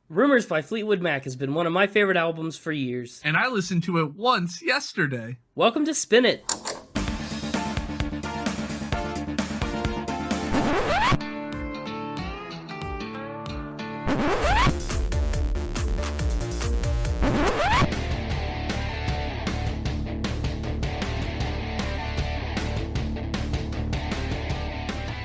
Rumours by Fleetwood Mac has been one of my favorite albums for years. And I listened to it once yesterday. Welcome to Spin It!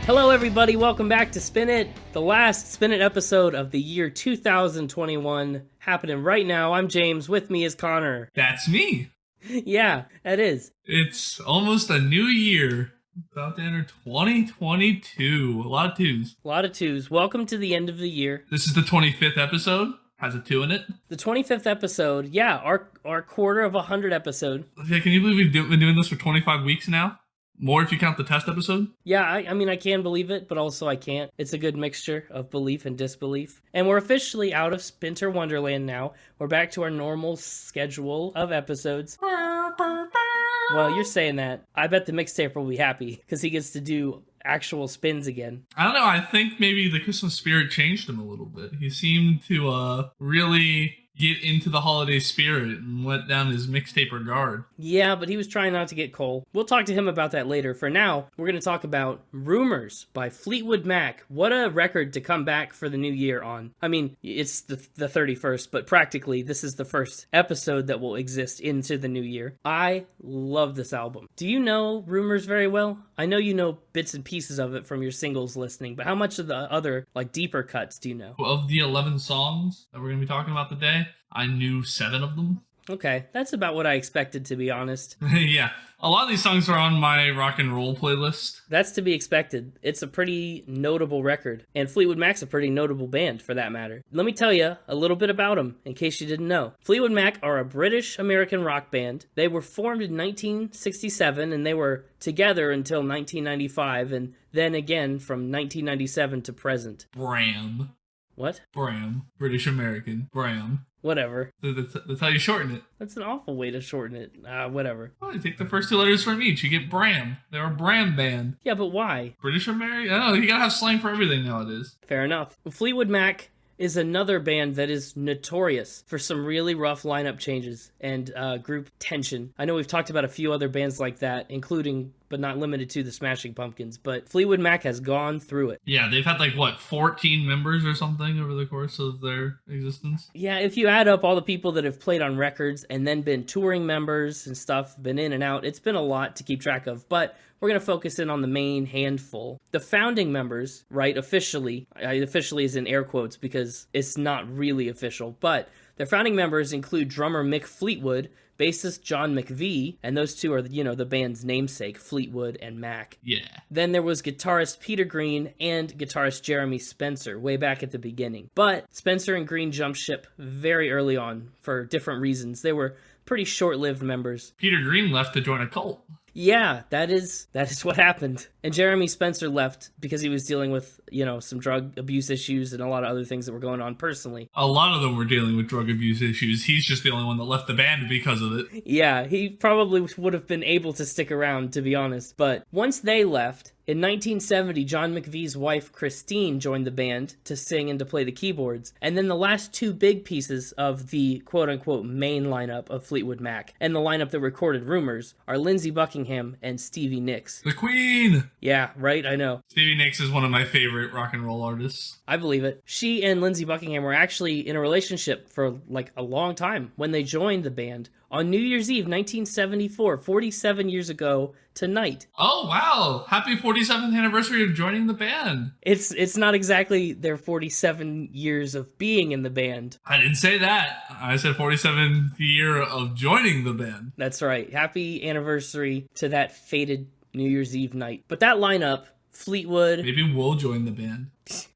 Hello everybody, welcome back to Spin It, the last Spin It episode of the year 2021, happening right now. I'm James, with me is Connor. That's me. Yeah, that is. It's almost a new year. About to enter 2022. A lot of twos. A lot of twos. Welcome to the end of the year. This is the 25th episode. Has a 2 in it. The 25th episode, yeah, our quarter of 100 episode. Okay, can you believe we've been doing this for 25 weeks now? More if you count the test episode? Yeah, I mean, I can believe it, but also I can't. It's a good mixture of belief and disbelief. And we're officially out of Spinter Wonderland now. We're back to our normal schedule of episodes. Well, you're saying that. I bet the Mixtaper will be happy, because he gets to do actual spins again. I don't know, I think maybe the Christmas spirit changed him a little bit. He seemed to really get into the holiday spirit and let down his Mixtaper guard. Yeah, but he was trying not to get coal. We'll talk to him about that later. For now, we're going to talk about Rumours by Fleetwood Mac. What a record to come back for the new year on. I mean, it's the 31st, but practically this is the first episode that will exist into the new year. I love this album. Do you know Rumours very well? I know you know bits and pieces of it from your singles listening, but how much of the other, deeper cuts do you know? Of the 11 songs that we're going to be talking about today, I knew 7 of them. Okay, that's about what I expected, to be honest. Yeah, a lot of these songs are on my rock and roll playlist. That's to be expected. It's a pretty notable record, and Fleetwood Mac's a pretty notable band, for that matter. Let me tell you a little bit about them, in case you didn't know. Fleetwood Mac are a British-American rock band. They were formed in 1967, and they were together until 1995, and then again from 1997 to present. Bram. What? Bram. British American. Bram. Whatever. That's how you shorten it. That's an awful way to shorten it. Whatever. Well, you take the first 2 letters from each. You get Bram. They're a Bram band. Yeah, but why? British American? I don't know. You gotta have slang for everything nowadays. Fair enough. Fleetwood Mac is another band that is notorious for some really rough lineup changes and group tension. I know we've talked about a few other bands like that, including, but not limited to, the Smashing Pumpkins, but Fleetwood Mac has gone through it. Yeah, they've had 14 members or something over the course of their existence. Yeah, if you add up all the people that have played on records and then been touring members and stuff, been in and out, it's been a lot to keep track of, but we're going to focus in on the main handful. The founding members, right, officially is in air quotes because it's not really official, but their founding members include drummer Mick Fleetwood, bassist John McVie, and those two are, the band's namesake, Fleetwood and Mac. Yeah. Then there was guitarist Peter Green and guitarist Jeremy Spencer way back at the beginning. But Spencer and Green jumped ship very early on for different reasons. They were pretty short-lived members. Peter Green left to join a cult. Yeah, that is what happened. And Jeremy Spencer left because he was dealing with, some drug abuse issues and a lot of other things that were going on personally. A lot of them were dealing with drug abuse issues. He's just the only one that left the band because of it. Yeah, he probably would have been able to stick around, to be honest. But once they left, in 1970, John McVie's wife, Christine, joined the band to sing and to play the keyboards. And then the last 2 big pieces of the quote-unquote main lineup of Fleetwood Mac, and the lineup that recorded Rumours, are Lindsey Buckingham and Stevie Nicks. The Queen! Yeah, right, I know. Stevie Nicks is one of my favorite rock and roll artists. I believe it. She and Lindsey Buckingham were actually in a relationship for a long time when they joined the band. On New Year's Eve, 1974, 47 years ago tonight. Oh, wow. Happy 47th anniversary of joining the band. It's not exactly their 47 years of being in the band. I didn't say that. I said 47th year of joining the band. That's right. Happy anniversary to that fated New Year's Eve night. But that lineup, Fleetwood... Maybe we'll join the band.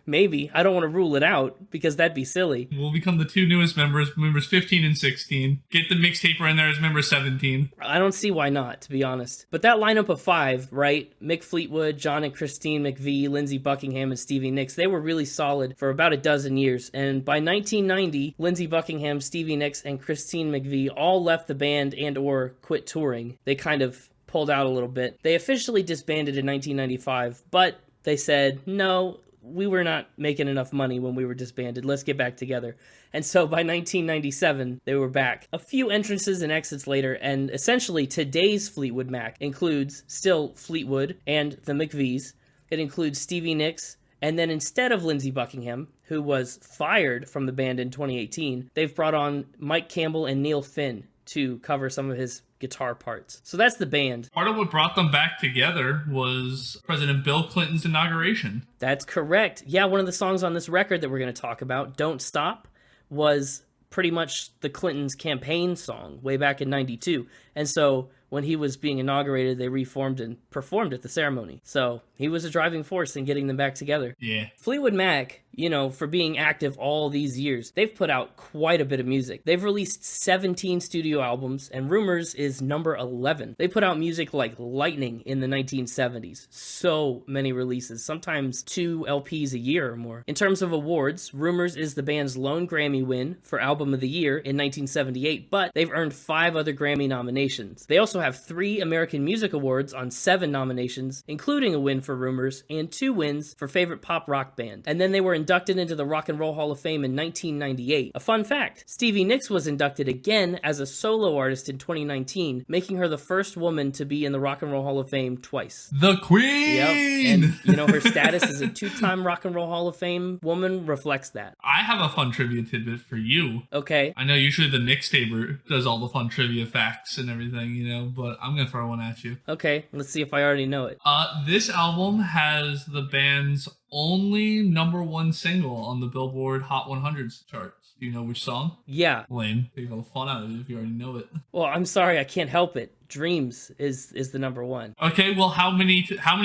Maybe. I don't want to rule it out, because that'd be silly. We'll become the 2 newest members 15 and 16. Get the Mixtaper in there as member 17. I don't see why not, to be honest. But that lineup of 5, right? Mick Fleetwood, John and Christine McVie, Lindsey Buckingham, and Stevie Nicks, they were really solid for about a dozen years. And by 1990, Lindsey Buckingham, Stevie Nicks, and Christine McVie all left the band and or quit touring. They kind of pulled out a little bit. They officially disbanded in 1995, but they said, no, we were not making enough money when we were disbanded. Let's get back together. And so by 1997, they were back. A few entrances and exits later, and essentially today's Fleetwood Mac includes still Fleetwood and the McVies. It includes Stevie Nicks, and then instead of Lindsey Buckingham, who was fired from the band in 2018, they've brought on Mike Campbell and Neil Finn to cover some of his guitar parts. So that's the band. Part of what brought them back together was President Bill Clinton's inauguration. That's correct. Yeah, one of the songs on this record that we're going to talk about, Don't Stop, was pretty much the Clintons' campaign song way back in 92. And so when he was being inaugurated, they reformed and performed at the ceremony. So he was a driving force in getting them back together. Yeah. Fleetwood Mac, you know, for being active all these years, they've put out quite a bit of music. They've released 17 studio albums, and Rumours is number 11. They put out music like lightning in the 1970s. So many releases, sometimes 2 LPs a year or more. In terms of awards, Rumours is the band's lone Grammy win for Album of the Year in 1978, but they've earned 5 other Grammy nominations. They also have 3 American Music Awards on 7 nominations, including a win for Rumours and 2 wins for Favorite Pop Rock Band. And then they were inducted into the Rock and Roll Hall of Fame in 1998. A fun fact, Stevie Nicks was inducted again as a solo artist in 2019, making her the first woman to be in the Rock and Roll Hall of Fame twice. The Queen! Yep, and you know, her status as a 2-time Rock and Roll Hall of Fame woman reflects that. I have a fun trivia tidbit for you. Okay. I know usually the Mixtaper does all the fun trivia facts and everything, you know, but I'm gonna throw one at you. Okay, let's see if I already know it. This album has the band's only #1 single on the Billboard Hot 100 charts. Do you know which song? Yeah. Lame. Take all the fun out of it if you already know it. Well, I'm sorry, I can't help it. Dreams is the #1. Okay, well, how many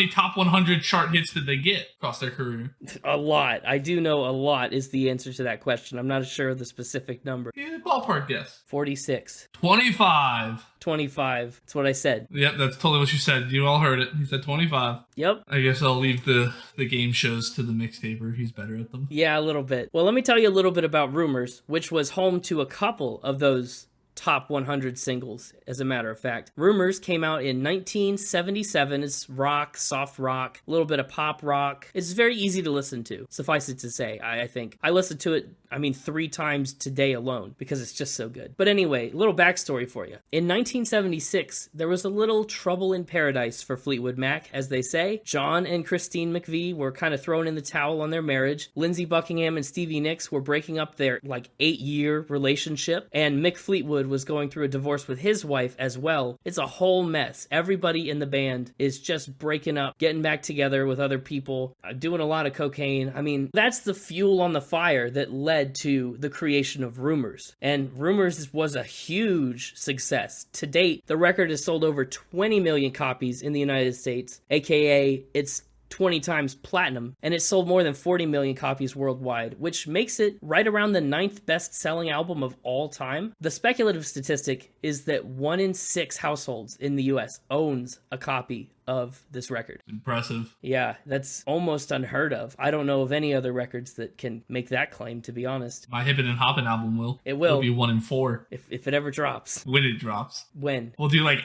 top 100 chart hits did they get across their career? A lot. I do know a lot is the answer to that question. I'm not sure of the specific number. Yeah, ballpark guess. 46. 25. 25. That's what I said. Yep, that's totally what you said. You all heard it. He said 25. Yep. I guess I'll leave the game shows to the Mixtaper. He's better at them. Yeah, a little bit. Well, let me tell you a little bit about Rumours, which was home to a couple of those top 100 singles, as a matter of fact. Rumours came out in 1977. It's rock, soft rock, a little bit of pop rock. It's very easy to listen to, suffice it to say, I think. I listened to it, 3 times today alone, because it's just so good. But anyway, a little backstory for you. In 1976, there was a little trouble in paradise for Fleetwood Mac, as they say. John and Christine McVie were kind of thrown in the towel on their marriage. Lindsey Buckingham and Stevie Nicks were breaking up their 8-year relationship, and Mick Fleetwood was going through a divorce with his wife as well. It's a whole mess. Everybody in the band is just breaking up, getting back together with other people, doing a lot of cocaine. That's the fuel on the fire that led to the creation of Rumours. And Rumours was a huge success. To date, the record has sold over 20 million copies in the United States, aka it's 20 times platinum, and it sold more than 40 million copies worldwide, which makes it right around the 9th best-selling album of all time. The speculative statistic is that 1 in 6 households in the US owns a copy of this record. Impressive. Yeah, that's almost unheard of. I don't know of any other records that can make that claim, to be honest. My Hippin' and Hoppin' album will. It will. It'll be 1 in 4. If it ever drops. When it drops. When? We'll do 8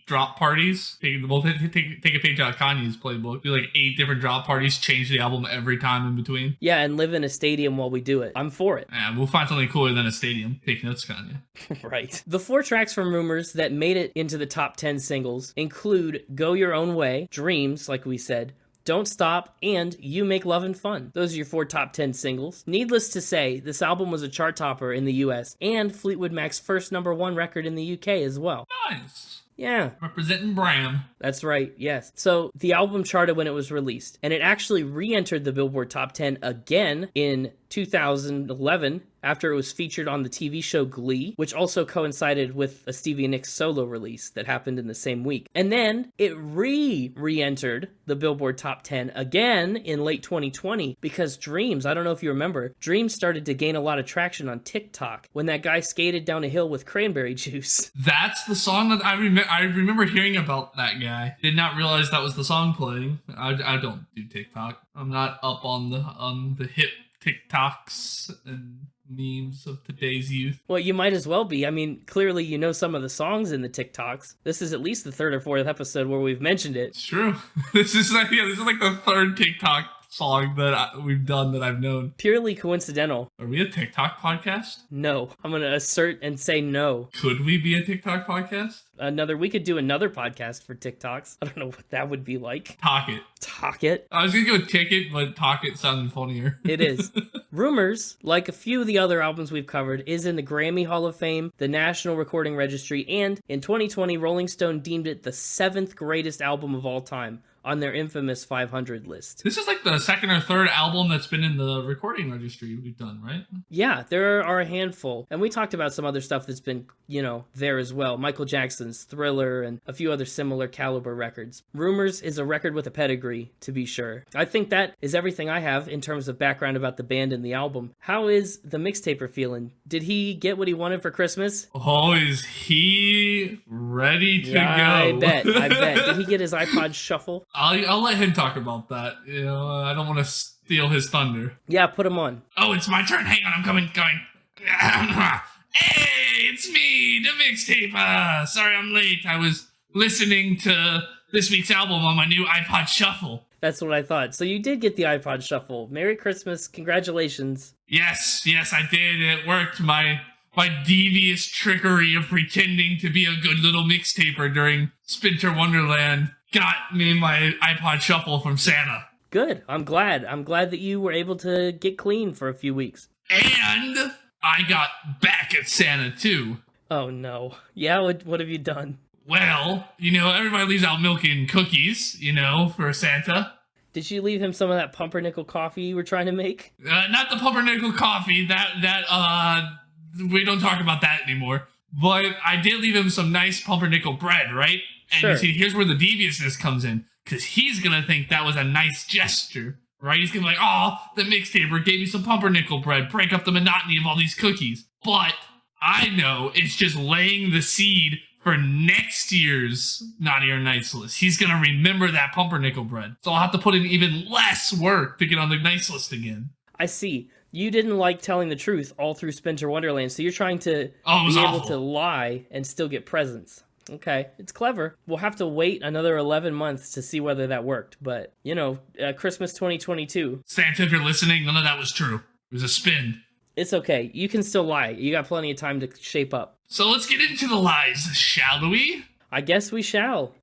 drop parties. We'll take a page out of Kanye's playbook. Do 8 different drop parties, change the album every time in between. Yeah, and live in a stadium while we do it. I'm for it. Yeah, we'll find something cooler than a stadium. Take notes, Kanye. Right. The 4 tracks from Rumours that made it into the top 10 singles include Go Your Own Way, Dreams, like we said, Don't Stop, and You Make Lovin' Fun. Those are your 4 top 10 singles. Needless to say, this album was a chart topper in the US and Fleetwood Mac's first #1 record in the UK as well. Nice. Yeah. Representing Bram. That's right, yes. So the album charted when it was released, and it actually re-entered the Billboard Top 10 again in 2011 after it was featured on the TV show Glee, which also coincided with a Stevie Nicks solo release that happened in the same week. And then it re-entered the Billboard Top 10 again in late 2020 because Dreams, I don't know if you remember, Dreams started to gain a lot of traction on TikTok when that guy skated down a hill with cranberry juice. That's the song that I remember hearing about that guy. Did not realize that was the song playing. I don't do TikTok. I'm not up on the hip TikToks and memes of today's youth. Well, you might as well be. Clearly you know some of the songs in the TikToks. This is at least the 3rd or 4th episode where we've mentioned it. It's true. This is like the 3rd TikTok song that we've done that I've known. Purely coincidental. Are we a TikTok podcast? No. I'm going to assert and say no. Could we be a TikTok podcast? We could do another podcast for TikToks. I don't know what that would be like. Talk it. Talk it? I was going to go Ticket, but Talk it sounded funnier. It is. Rumours, like a few of the other albums we've covered, is in the Grammy Hall of Fame, the National Recording Registry, and in 2020, Rolling Stone deemed it the 7th greatest album of all time on their infamous 500 list. This is like the second or third album that's been in the recording registry we've done, right? Yeah, there are a handful. And we talked about some other stuff that's been, there as well. Michael Jackson's Thriller and a few other similar caliber records. Rumours is a record with a pedigree, to be sure. I think that is everything I have in terms of background about the band and the album. How is the Mixtaper feeling? Did he get what he wanted for Christmas? Oh, is he ready to go? I bet. Did he get his iPod Shuffle? I'll let him talk about that. I don't want to steal his thunder. Yeah, put him on. Oh, it's my turn. Hang on, I'm going. Hey, it's me, the Mixtaper. Sorry I'm late. I was listening to this week's album on my new iPod Shuffle. That's what I thought. So you did get the iPod Shuffle. Merry Christmas. Congratulations. Yes, I did. It worked. My devious trickery of pretending to be a good little mixtaper during Spinter Wonderland got me my iPod Shuffle from Santa. Good. I'm glad. I'm glad that you were able to get clean for a few weeks. And I got back at Santa, too. Oh, no. Yeah, what have you done? Well, everybody leaves out milk and cookies, for Santa. Did you leave him some of that pumpernickel coffee you were trying to make? Not the pumpernickel coffee. That we don't talk about that anymore. But I did leave him some nice pumpernickel bread, right? And sure. You see, here's where the deviousness comes in. Because he's going to think that was a nice gesture, right? He's going to be like, oh, the Mixtaper gave me some pumpernickel bread. Break up the monotony of all these cookies. But I know it's just laying the seed for next year's Naughty or Nice list. He's going to remember that pumpernickel bread. So I'll have to put in even less work to get on the nice list again. I see. You didn't like telling the truth all through Spinter Wonderland, so you're trying to be able to lie and still get presents. Okay, it's clever. We'll have to wait another 11 months to see whether that worked, but, Christmas 2022. Santa, if you're listening, none of that was true. It was a spin. It's okay. You can still lie. You got plenty of time to shape up. So let's get into the lies, shall we? I guess we shall.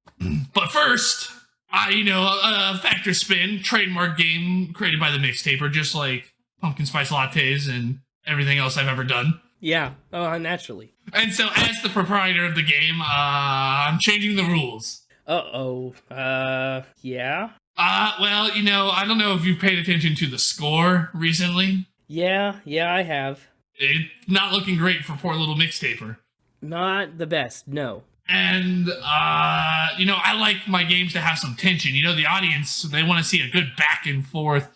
But first, a factor spin, trademark game created by the Mixtaper, just like pumpkin spice lattes and everything else I've ever done. Yeah, naturally. And so, as the proprietor of the game, I'm changing the rules. Uh-oh. Yeah? Well, I don't know if you've paid attention to the score recently. Yeah, I have. It's not looking great for poor little Mixtaper. Not the best, no. And, I like my games to have some tension. The audience, they want to see a good back and forth,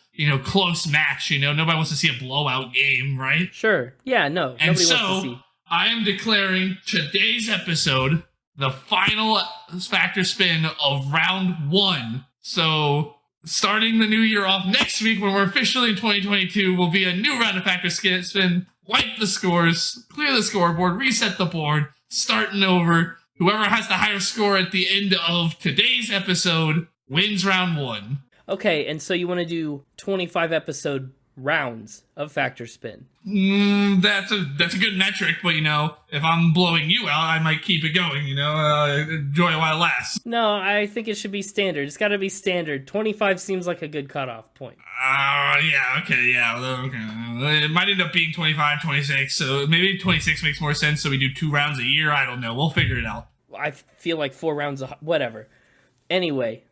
close match. Nobody wants to see a blowout game, right? Sure. Yeah, no. And nobody so, wants to see. I am declaring today's episode the final factor spin of round 1. So, starting the new year off next week when we're officially in 2022 will be a new round of factor spin. Wipe the scores, clear the scoreboard, reset the board, starting over. Whoever has the higher score at the end of today's episode wins round 1. Okay, and so you want to do 25 episode rounds of factor spin. That's a good metric, but if I'm blowing you out, I might keep it going, enjoy it while it lasts. No, I think it should be standard. It's got to be standard. 25 seems like a good cutoff point. Okay. It might end up being 25, 26, so maybe 26 makes more sense, so we do 2 rounds a year. I don't know. We'll figure it out. I feel like 4 rounds of whatever. Anyway,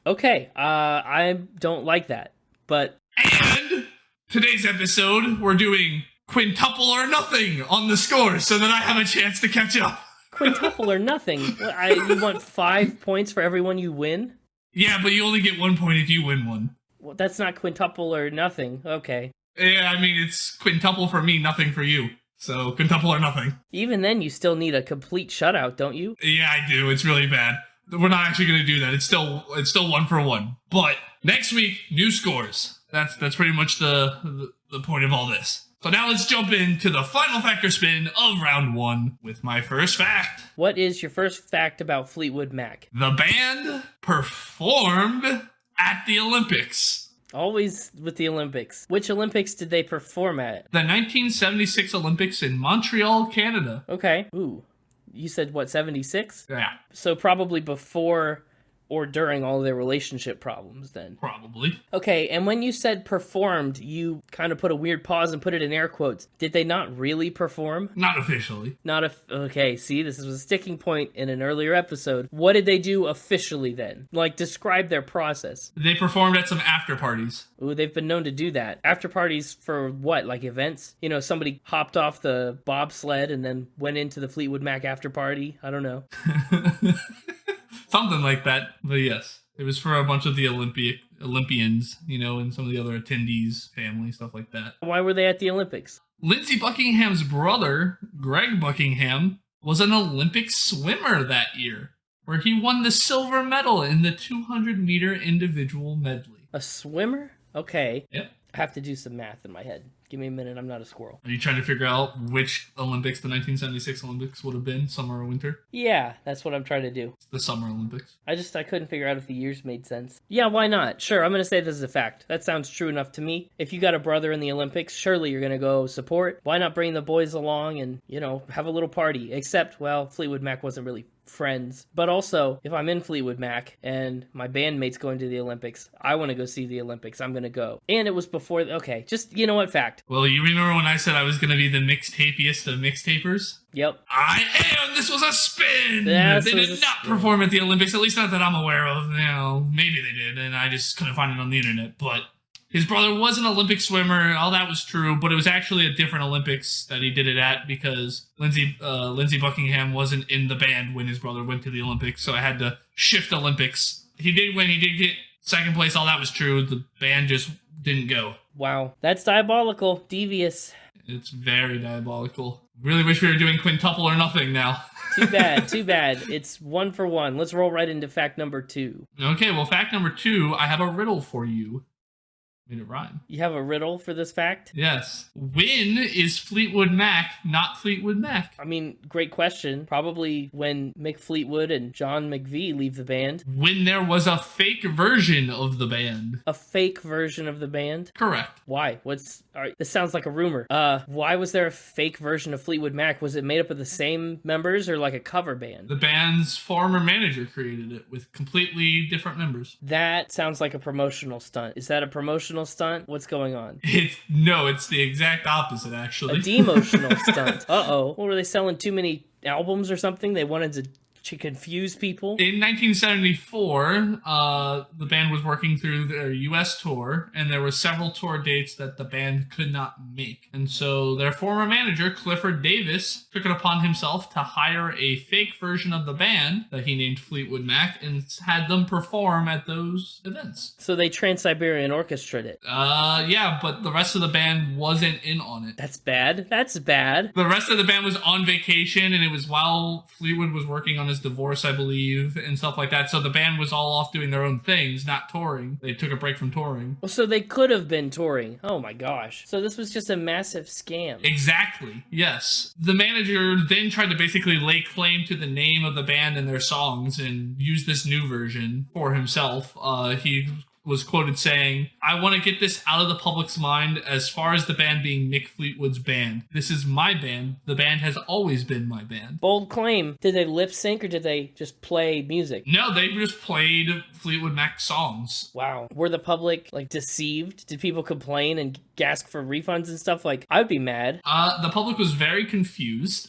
okay, I don't like that, but... And today's episode, we're doing quintuple or nothing on the score so that I have a chance to catch up. Quintuple or nothing? You want 5 points for everyone you win? Yeah, but you only get 1 point if you win one. Well, that's not quintuple or nothing. Okay. Yeah, I mean, it's quintuple for me, nothing for you. So, quintuple or nothing. Even then, you still need a complete shutout, don't you? Yeah, I do. It's really bad. We're not actually going to do that. It's still 1 for 1. But next week, new scores. That's pretty much the point of all this. So now let's jump into the final factor spin of round 1 with my first fact. What is your first fact about Fleetwood Mac? The band performed at the Olympics. Always with the Olympics. Which Olympics did they perform at? The 1976 Olympics in Montreal, Canada. Okay. Ooh. You said what, 76? Yeah, So probably before or during all their relationship problems then. probably. Okay, and when you said performed, you kind of put a weird pause and put it in air quotes. Did they not really perform? Not officially. Okay, see, this was a sticking point in an earlier episode. What did they do officially then? Like, describe their process. They performed at some after parties. Ooh, they've been known to do that. After parties for what, like events? You know, somebody hopped off the bobsled and then went into the Fleetwood Mac after party? I don't know. Something like that. But yes, it was for a bunch of the Olympians, and some of the other attendees, family, stuff like that. Why were they at the Olympics? Lindsey Buckingham's brother, Greg Buckingham, was an Olympic swimmer that year, where he won the silver medal in the 200-meter individual medley. A swimmer? Okay. Yep. I have to do some math in my head. Give me a minute, I'm not a squirrel. Are you trying to figure out which Olympics the 1976 Olympics would have been, summer or winter? Yeah, that's what I'm trying to do. It's the Summer Olympics. I couldn't figure out if the years made sense. Yeah, why not? Sure, I'm going to say this is a fact. That sounds true enough to me. If you got a brother in the Olympics, surely you're going to go support. Why not bring the boys along and, have a little party? Except, well, Fleetwood Mac wasn't really friends. But also, if I'm in Fleetwood Mac and my bandmate's going to the Olympics, I want to go see the Olympics. I'm going to go. And it was before, okay, just, fact. Well, you remember when I said I was going to be the mixtapiest of mixtapers? Yep. I am! This was a spin! They did not perform at the Olympics, at least not that I'm aware of. Maybe they did, and I just couldn't find it on the internet. But his brother was an Olympic swimmer, all that was true, but it was actually a different Olympics that he did it at because Lindsey Buckingham wasn't in the band when his brother went to the Olympics, so I had to shift Olympics. He did get second place, all that was true. The band just didn't go. Wow. That's diabolical. Devious. It's very diabolical. Really wish we were doing quintuple or nothing now. Too bad, too bad. It's 1 for 1. Let's roll right into fact number 2. Okay, well, fact number 2, I have a riddle for you. Made it rhyme. You have a riddle for this fact? Yes. When is Fleetwood Mac not Fleetwood Mac? I mean, great question. Probably when Mick Fleetwood and John McVie leave the band. When there was a fake version of the band. A fake version of the band? Correct. Why? This sounds like a rumor. Why was there a fake version of Fleetwood Mac? Was it made up of the same members or like a cover band? The band's former manager created it with completely different members. That sounds like a promotional stunt. Is that a promotional stunt? What's going on? It's the exact opposite, actually. A demotional stunt. Uh-oh. What, were they selling too many albums or something? They wanted to confuse people? In 1974, the band was working through their U.S. tour, and there were several tour dates that the band could not make. And so their former manager, Clifford Davis, took it upon himself to hire a fake version of the band that he named Fleetwood Mac and had them perform at those events. So they Trans-Siberian Orchestra'd it. Yeah, but the rest of the band wasn't in on it. That's bad. That's bad. The rest of the band was on vacation, and it was while Fleetwood was working on his divorce, I believe, and stuff like that. So the band was all off doing their own things, not touring. They took a break from touring. Well, so they could have been touring. Oh my gosh. So this was just a massive scam. Exactly. Yes. The manager then tried to basically lay claim to the name of the band and their songs and use this new version for himself. He was quoted saying, "I want to get this out of the public's mind as far as the band being Mick Fleetwood's band. This is my band. The band has always been my band." Bold claim. Did they lip sync or did they just play music? No, they just played Fleetwood Mac songs. Wow. Were the public deceived? Did people complain and ask for refunds and stuff? I'd be mad. The public was very confused.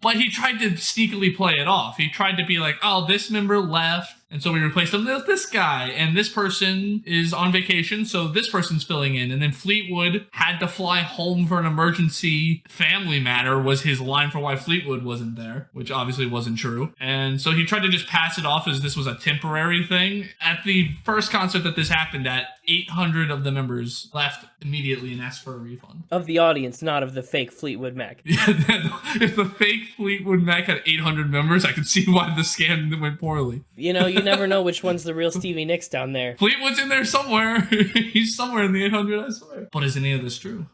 But he tried to sneakily play it off. He tried to be like, oh, this member left, and so we replaced him with this guy, and this person is on vacation, so this person's filling in. And then Fleetwood had to fly home for an emergency family matter was his line for why Fleetwood wasn't there, which obviously wasn't true. And so he tried to just pass it off as this was a temporary thing. At the first concert that this happened at, 800 of the members left immediately and asked for a refund. Of the audience, not of the fake Fleetwood Mac. Yeah, if the fake Fleetwood Mac had 800 members, I could see why the scam went poorly. You know, you never know which one's the real Stevie Nicks down there. Fleetwood's in there somewhere. He's somewhere in the 800, I swear. But is any of this true?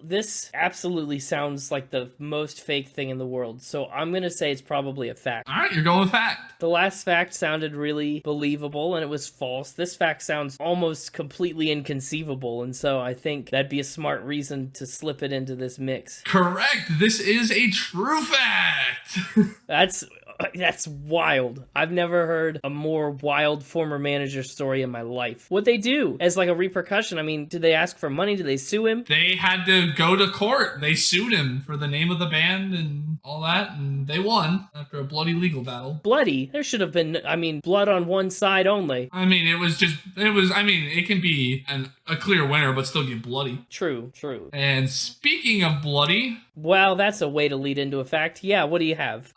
This absolutely sounds like the most fake thing in the world, so I'm gonna say it's probably a fact. All right, you're going with fact. The last fact sounded really believable, and it was false. This fact sounds almost completely inconceivable, and so I think that'd be a smart reason to slip it into this mix. Correct. This is a true fact. That's wild. I've never heard a more wild former manager story in my life. What'd they do as like a repercussion? I mean, did they ask for money? Did they sue him? They had to go to court. They sued him for the name of the band and all that, and they won after a bloody legal battle. Bloody? There should have been, blood on one side only. It can be a clear winner, but still get bloody. True. And speaking of bloody... Well, that's a way to lead into a fact. Yeah, what do you have?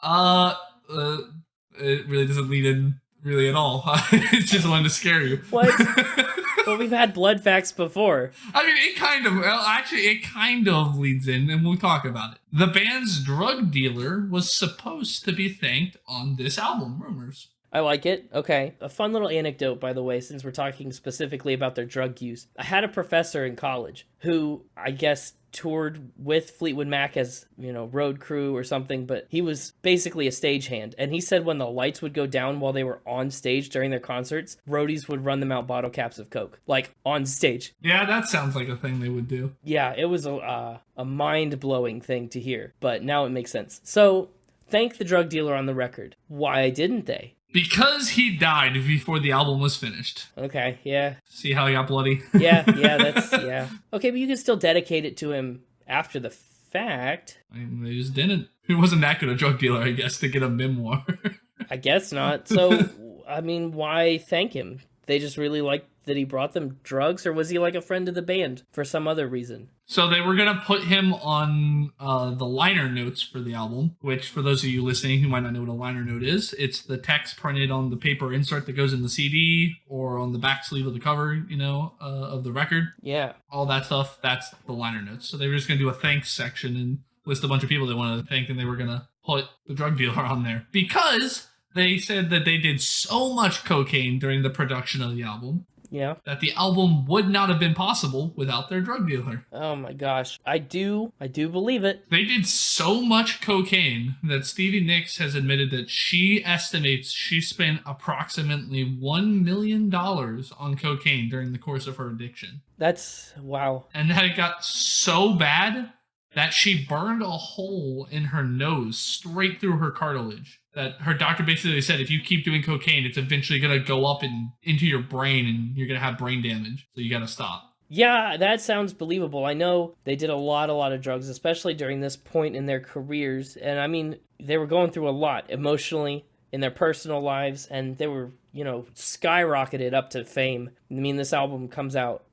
It really doesn't lead in really at all. It's just one to scare you. What? Well, we've had blood facts before. It kind of leads in, and we'll talk about it. The band's drug dealer was supposed to be thanked on this album, Rumours. I like it. Okay. A fun little anecdote, by the way, since we're talking specifically about their drug use. I had a professor in college who, I guess, toured with Fleetwood Mac as, road crew or something, but he was basically a stagehand. And he said when the lights would go down while they were on stage during their concerts, roadies would run them out bottle caps of Coke, like on stage. Yeah, that sounds like a thing they would do. Yeah, it was a mind-blowing thing to hear, but now it makes sense. So, thank the drug dealer on the record. Why didn't they? Because he died before the album was finished. Okay, yeah. See how he got bloody? Yeah. Okay, but you can still dedicate it to him after the fact. They just didn't. He wasn't that good a drug dealer, I guess, to get a memoir. I guess not. So, why thank him? They just really liked that he brought them drugs, or was he like a friend of the band for some other reason? So they were going to put him on the liner notes for the album, which for those of you listening who might not know what a liner note is, it's the text printed on the paper insert that goes in the CD or on the back sleeve of the cover, of the record. Yeah. All that stuff, that's the liner notes. So they were just going to do a thanks section and list a bunch of people they wanted to thank, and they were going to put the drug dealer on there. Because they said that they did so much cocaine during the production of the album. Yeah. That the album would not have been possible without their drug dealer. Oh my gosh. I do believe it. They did so much cocaine that Stevie Nicks has admitted that she estimates she spent approximately $1 million on cocaine during the course of her addiction. That's wow. And that it got so bad that she burned a hole in her nose straight through her cartilage. That her doctor basically said, if you keep doing cocaine, it's eventually going to go up and into your brain and you're going to have brain damage. So you got to stop. Yeah, that sounds believable. I know they did a lot of drugs, especially during this point in their careers. And they were going through a lot emotionally in their personal lives, and they were, skyrocketed up to fame. This album comes out,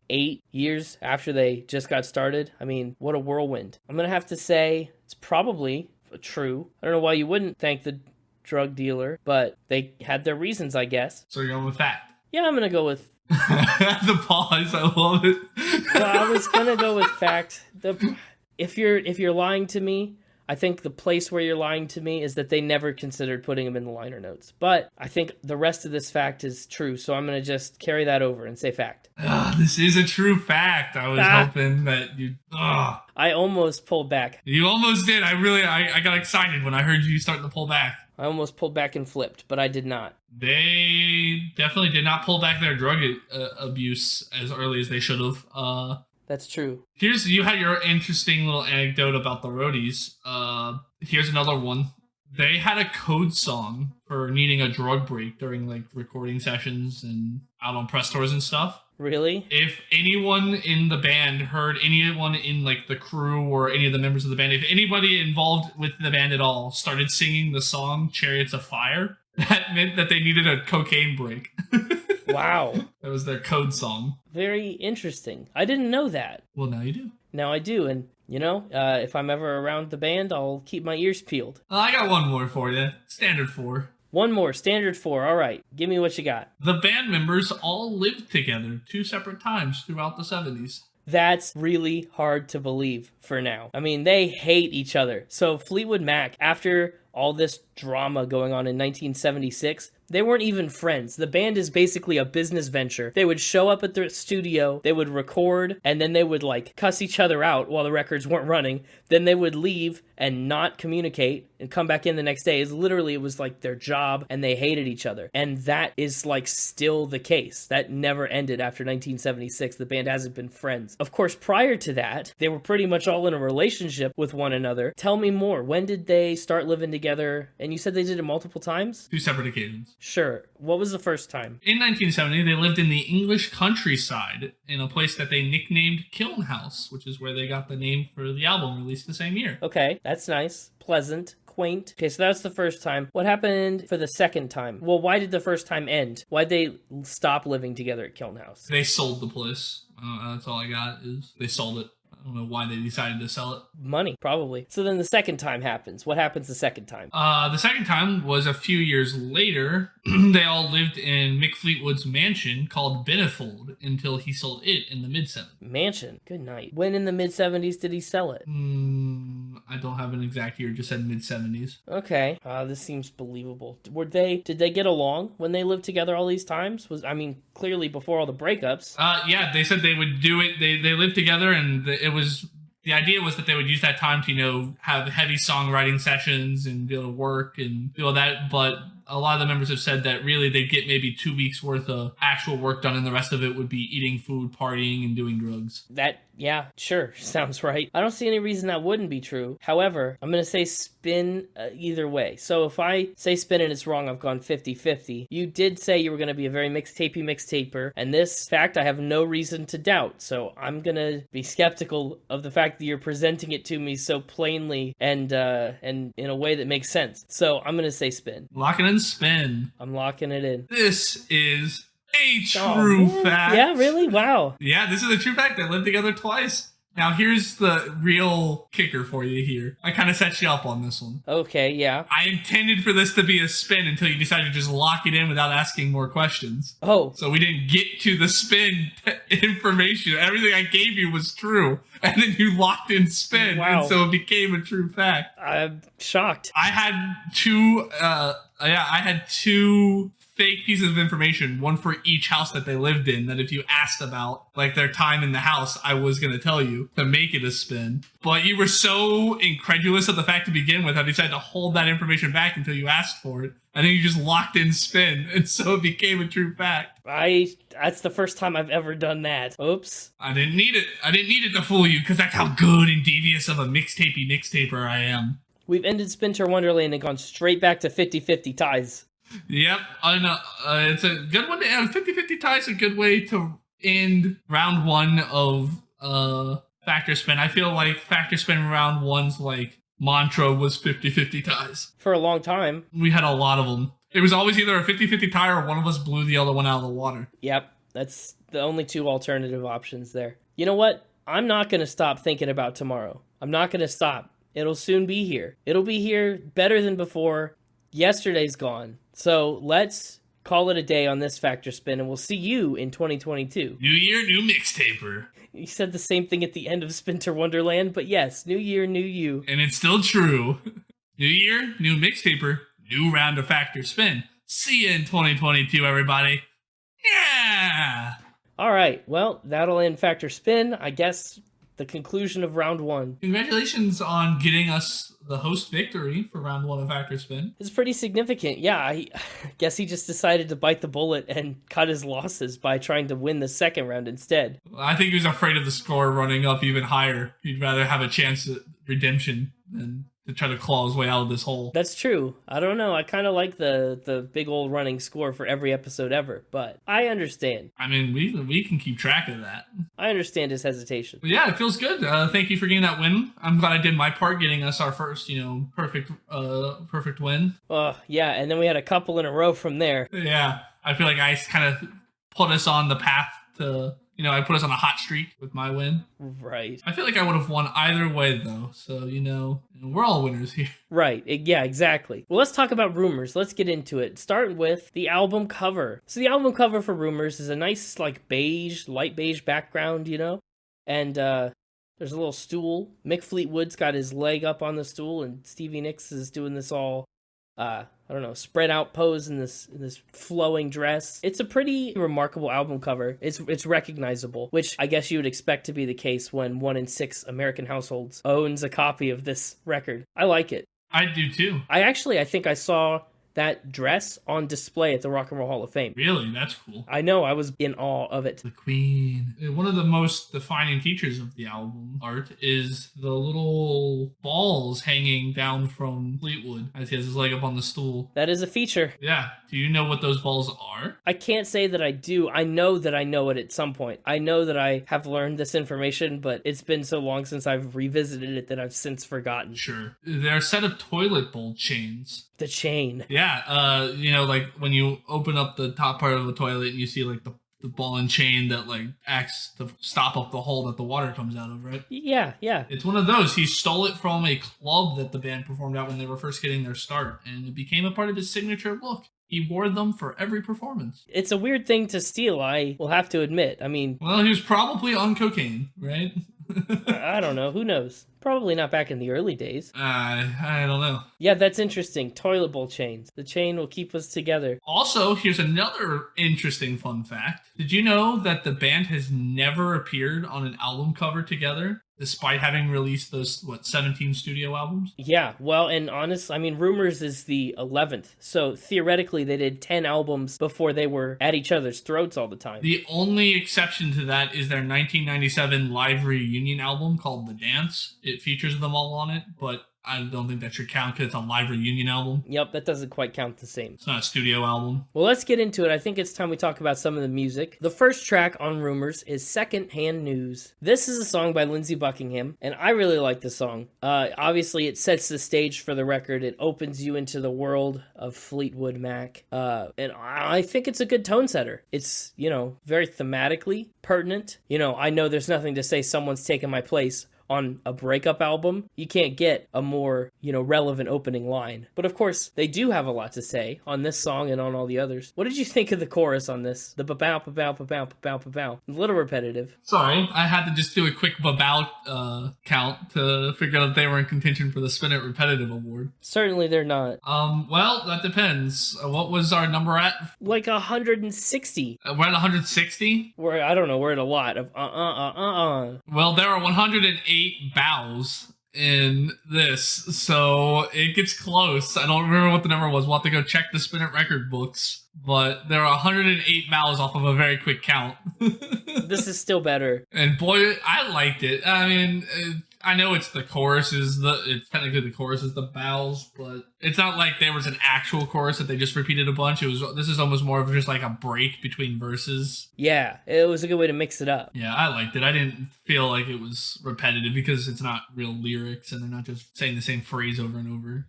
8 years after they just got started? What a whirlwind. I'm going to have to say it's probably true. I don't know why you wouldn't thank the drug dealer, but they had their reasons, I guess. So you're going with fact? Yeah, I'm going to go with... The pause, I love it. Well, I was going to go with fact. If you're lying to me, I think the place where you're lying to me is that they never considered putting him in the liner notes. But I think the rest of this fact is true, so I'm going to just carry that over and say fact. This is a true fact. I was hoping that you... I almost pulled back. You almost did. I got excited when I heard you start to pull back. I almost pulled back and flipped, but I did not. They definitely did not pull back their drug abuse as early as they should have. That's true. You had your interesting little anecdote about the roadies. Here's another one. They had a code song for needing a drug break during recording sessions and out on press tours and stuff. Really? If anyone in the band heard anyone in the crew or any of the members of the band, if anybody involved with the band at all started singing the song Chariots of Fire, that meant that they needed a cocaine break. Wow. That was their code song. Very interesting. I didn't know that. Well, now you do. Now I do, and if I'm ever around the band, I'll keep my ears peeled. I got one more for you. Standard 4. One more, standard 4. All right, give me what you got. The band members all lived together 2 separate times throughout the 70s. That's really hard to believe for now. I mean, they hate each other. So Fleetwood Mac, after all this drama going on in 1976, they weren't even friends. The band is basically a business venture. They would show up at the studio, they would record, and then they would like cuss each other out while the records weren't running. Then they would leave and not communicate and come back in the next day. It was like their job, and they hated each other. And that is like still the case. That never ended after 1976. The band hasn't been friends. Of course, prior to that, they were pretty much all in a relationship with one another. Tell me more. When did they start living together? And you said they did it multiple times? 2 separate occasions. Sure. What was the first time? In 1970, they lived in the English countryside in a place that they nicknamed Kiln House, which is where they got the name for the album released the same year. Okay, that's nice. Pleasant. Quaint. Okay, so that's the first time. What happened for the second time? Well, why did the first time end? Why'd they stop living together at Kiln House? They sold the place. That's all I got is they sold it. I don't know why they decided to sell it. Money, probably. So then the second time happens. What happens the second time? The second time was a few years later. They all lived in Mick Fleetwood's mansion called Benefold until he sold it in the mid-70s. Mansion? Good night. When in the mid-70s did he sell it? I don't have an exact year, just said mid-70s. Okay. This seems believable. Did they get along when they lived together all these times? Clearly before all the breakups. Yeah, they said they would do it. They lived together, and the idea was that they would use that time to, have heavy songwriting sessions and be able to work and do all that. But a lot of the members have said that really they'd get maybe 2 weeks worth of actual work done, and the rest of it would be eating food, partying, and doing drugs. Yeah, sure. Sounds right. I don't see any reason that wouldn't be true. However, I'm going to say spin either way. So if I say spin and it's wrong, I've gone 50-50. You did say you were going to be a very mixtaper, and this fact I have no reason to doubt. So I'm going to be skeptical of the fact that you're presenting it to me so plainly and in a way that makes sense. So I'm going to say spin. Locking in spin. I'm locking it in. This is a true fact. Yeah, really? Wow. Yeah, this is a true fact. They lived together twice. Now, here's the real kicker for you here. I kind of set you up on this one. Okay, yeah. I intended for this to be a spin until you decided to just lock it in without asking more questions. Oh. So we didn't get to the spin information. Everything I gave you was true. And then you locked in spin. Wow. And so it became a true fact. I'm shocked. I had two fake pieces of information, one for each house that they lived in, that if you asked about like their time in the house, I was going to tell you to make it a spin. But you were so incredulous of the fact to begin with, I decided to hold that information back until you asked for it. And then you just locked in spin, and so it became a true fact. That's the first time I've ever done that. Oops. I didn't need it. I didn't need it to fool you, because that's how good and devious of a mixtaper I am. We've ended Spinter Wonderland and gone straight back to 50-50 ties. Yep, I know. It's a good one to end. 50-50 ties a good way to end round one of Factor Spin. I feel like Factor Spin round one's like mantra was 50-50 ties. For a long time. We had a lot of them. It was always either a 50-50 tie or one of us blew the other one out of the water. Yep, that's the only two alternative options there. You know what? I'm not going to stop thinking about tomorrow. I'm not going to stop. It'll soon be here. It'll be here better than before. Yesterday's gone. So let's call it a day on this Factor Spin, and we'll see you in 2022. New year, new mixtaper. You said the same thing at the end of Spinter Wonderland, but yes, new year, new you. And it's still true. New year, new mixtaper, new round of Factor Spin. See you in 2022, everybody. Yeah! All right, well, that'll end Factor Spin. I guess the conclusion of round one. Congratulations on getting us the host victory for round one of Factor Spin. It's pretty significant. Yeah, I guess he just decided to bite the bullet and cut his losses by trying to win the second round instead. I think he was afraid of the score running up even higher. He'd rather have a chance at redemption than to try to claw his way out of this hole. That's true. I don't know. I kind of like the big old running score for every episode ever, but I understand. I mean, we can keep track of that. I understand his hesitation. But yeah, it feels good. Thank you for getting that win. I'm glad I did my part, getting us our first, perfect win. Yeah, and then we had a couple in a row from there. Yeah, I feel like I kind of put us on the path to I put us on a hot streak with my win. Right. I feel like I would have won either way, though. So, we're all winners here. Right. Yeah, exactly. Well, let's talk about Rumours. Let's get into it. Start with the album cover. So the album cover for Rumours is a nice, like, light beige background, And there's a little stool. Mick Fleetwood's got his leg up on the stool, and Stevie Nicks is doing this all, spread out pose in this flowing dress. It's a pretty remarkable album cover. It's recognizable, which I guess you would expect to be the case when 1 in 6 American households owns a copy of this record. I like it. I do too. I think I saw that dress on display at the Rock and Roll Hall of Fame. Really? That's cool. I know, I was in awe of it. The Queen. One of the most defining features of the album art is the little balls hanging down from Fleetwood as he has his leg up on the stool. That is a feature. Yeah. Do you know what those balls are? I can't say that I do. I know that I know it at some point. I know that I have learned this information, but it's been so long since I've revisited it that I've since forgotten. Sure. They're a set of toilet bowl chains. The chain. Yeah, like when you open up the top part of the toilet and you see like the ball and chain that like acts to stop up the hole that the water comes out of, right? Yeah. It's one of those. He stole it from a club that the band performed at when they were first getting their start, and it became a part of his signature look. He wore them for every performance. It's a weird thing to steal, I will have to admit. I mean... Well, he was probably on cocaine, right? I don't know. Who knows? Probably not back in the early days. I don't know. Yeah, that's interesting. Toilet bowl chains. The chain will keep us together. Also, here's another interesting fun fact. Did you know that the band has never appeared on an album cover together, despite having released those, 17 studio albums? Yeah, well, and honest, Rumours is the 11th, so theoretically they did 10 albums before they were at each other's throats all the time. The only exception to that is their 1997 live reunion album called The Dance. It features them all on it, but I don't think that should count because it's a live reunion album. Yep, that doesn't quite count the same. It's not a studio album. Well, let's get into it. I think it's time we talk about some of the music. The first track on Rumours is Secondhand News. This is a song by Lindsey Buckingham, and I really like this song. Obviously, it sets the stage for the record. It opens you into the world of Fleetwood Mac. And I think it's a good tone setter. It's, very thematically pertinent. I know there's nothing to say someone's taken my place on a breakup album. You can't get a more, relevant opening line. But of course, they do have a lot to say on this song and on all the others. What did you think of the chorus on this? The ba-bow, ba-bow, ba-bow, ba-bow, ba-bow. A little repetitive. Sorry, I had to just do a quick ba-bow count to figure out if they were in contention for the Spin It Repetitive Award. Certainly they're not. Well, that depends. What was our number at? Like 160. We're at 160? We're at a lot of Well, there are 108 bows in this, so it gets close. I don't remember what the number was. We'll have to go check the Spin It record books, but there are 108 bows off of a very quick count. This is still better. And boy, I liked it. I know it's technically the chorus is the bows, but it's not like there was an actual chorus that they just repeated a bunch. This is almost more of just like a break between verses. Yeah, it was a good way to mix it up. Yeah, I liked it. I didn't feel like it was repetitive because it's not real lyrics and they're not just saying the same phrase over and over,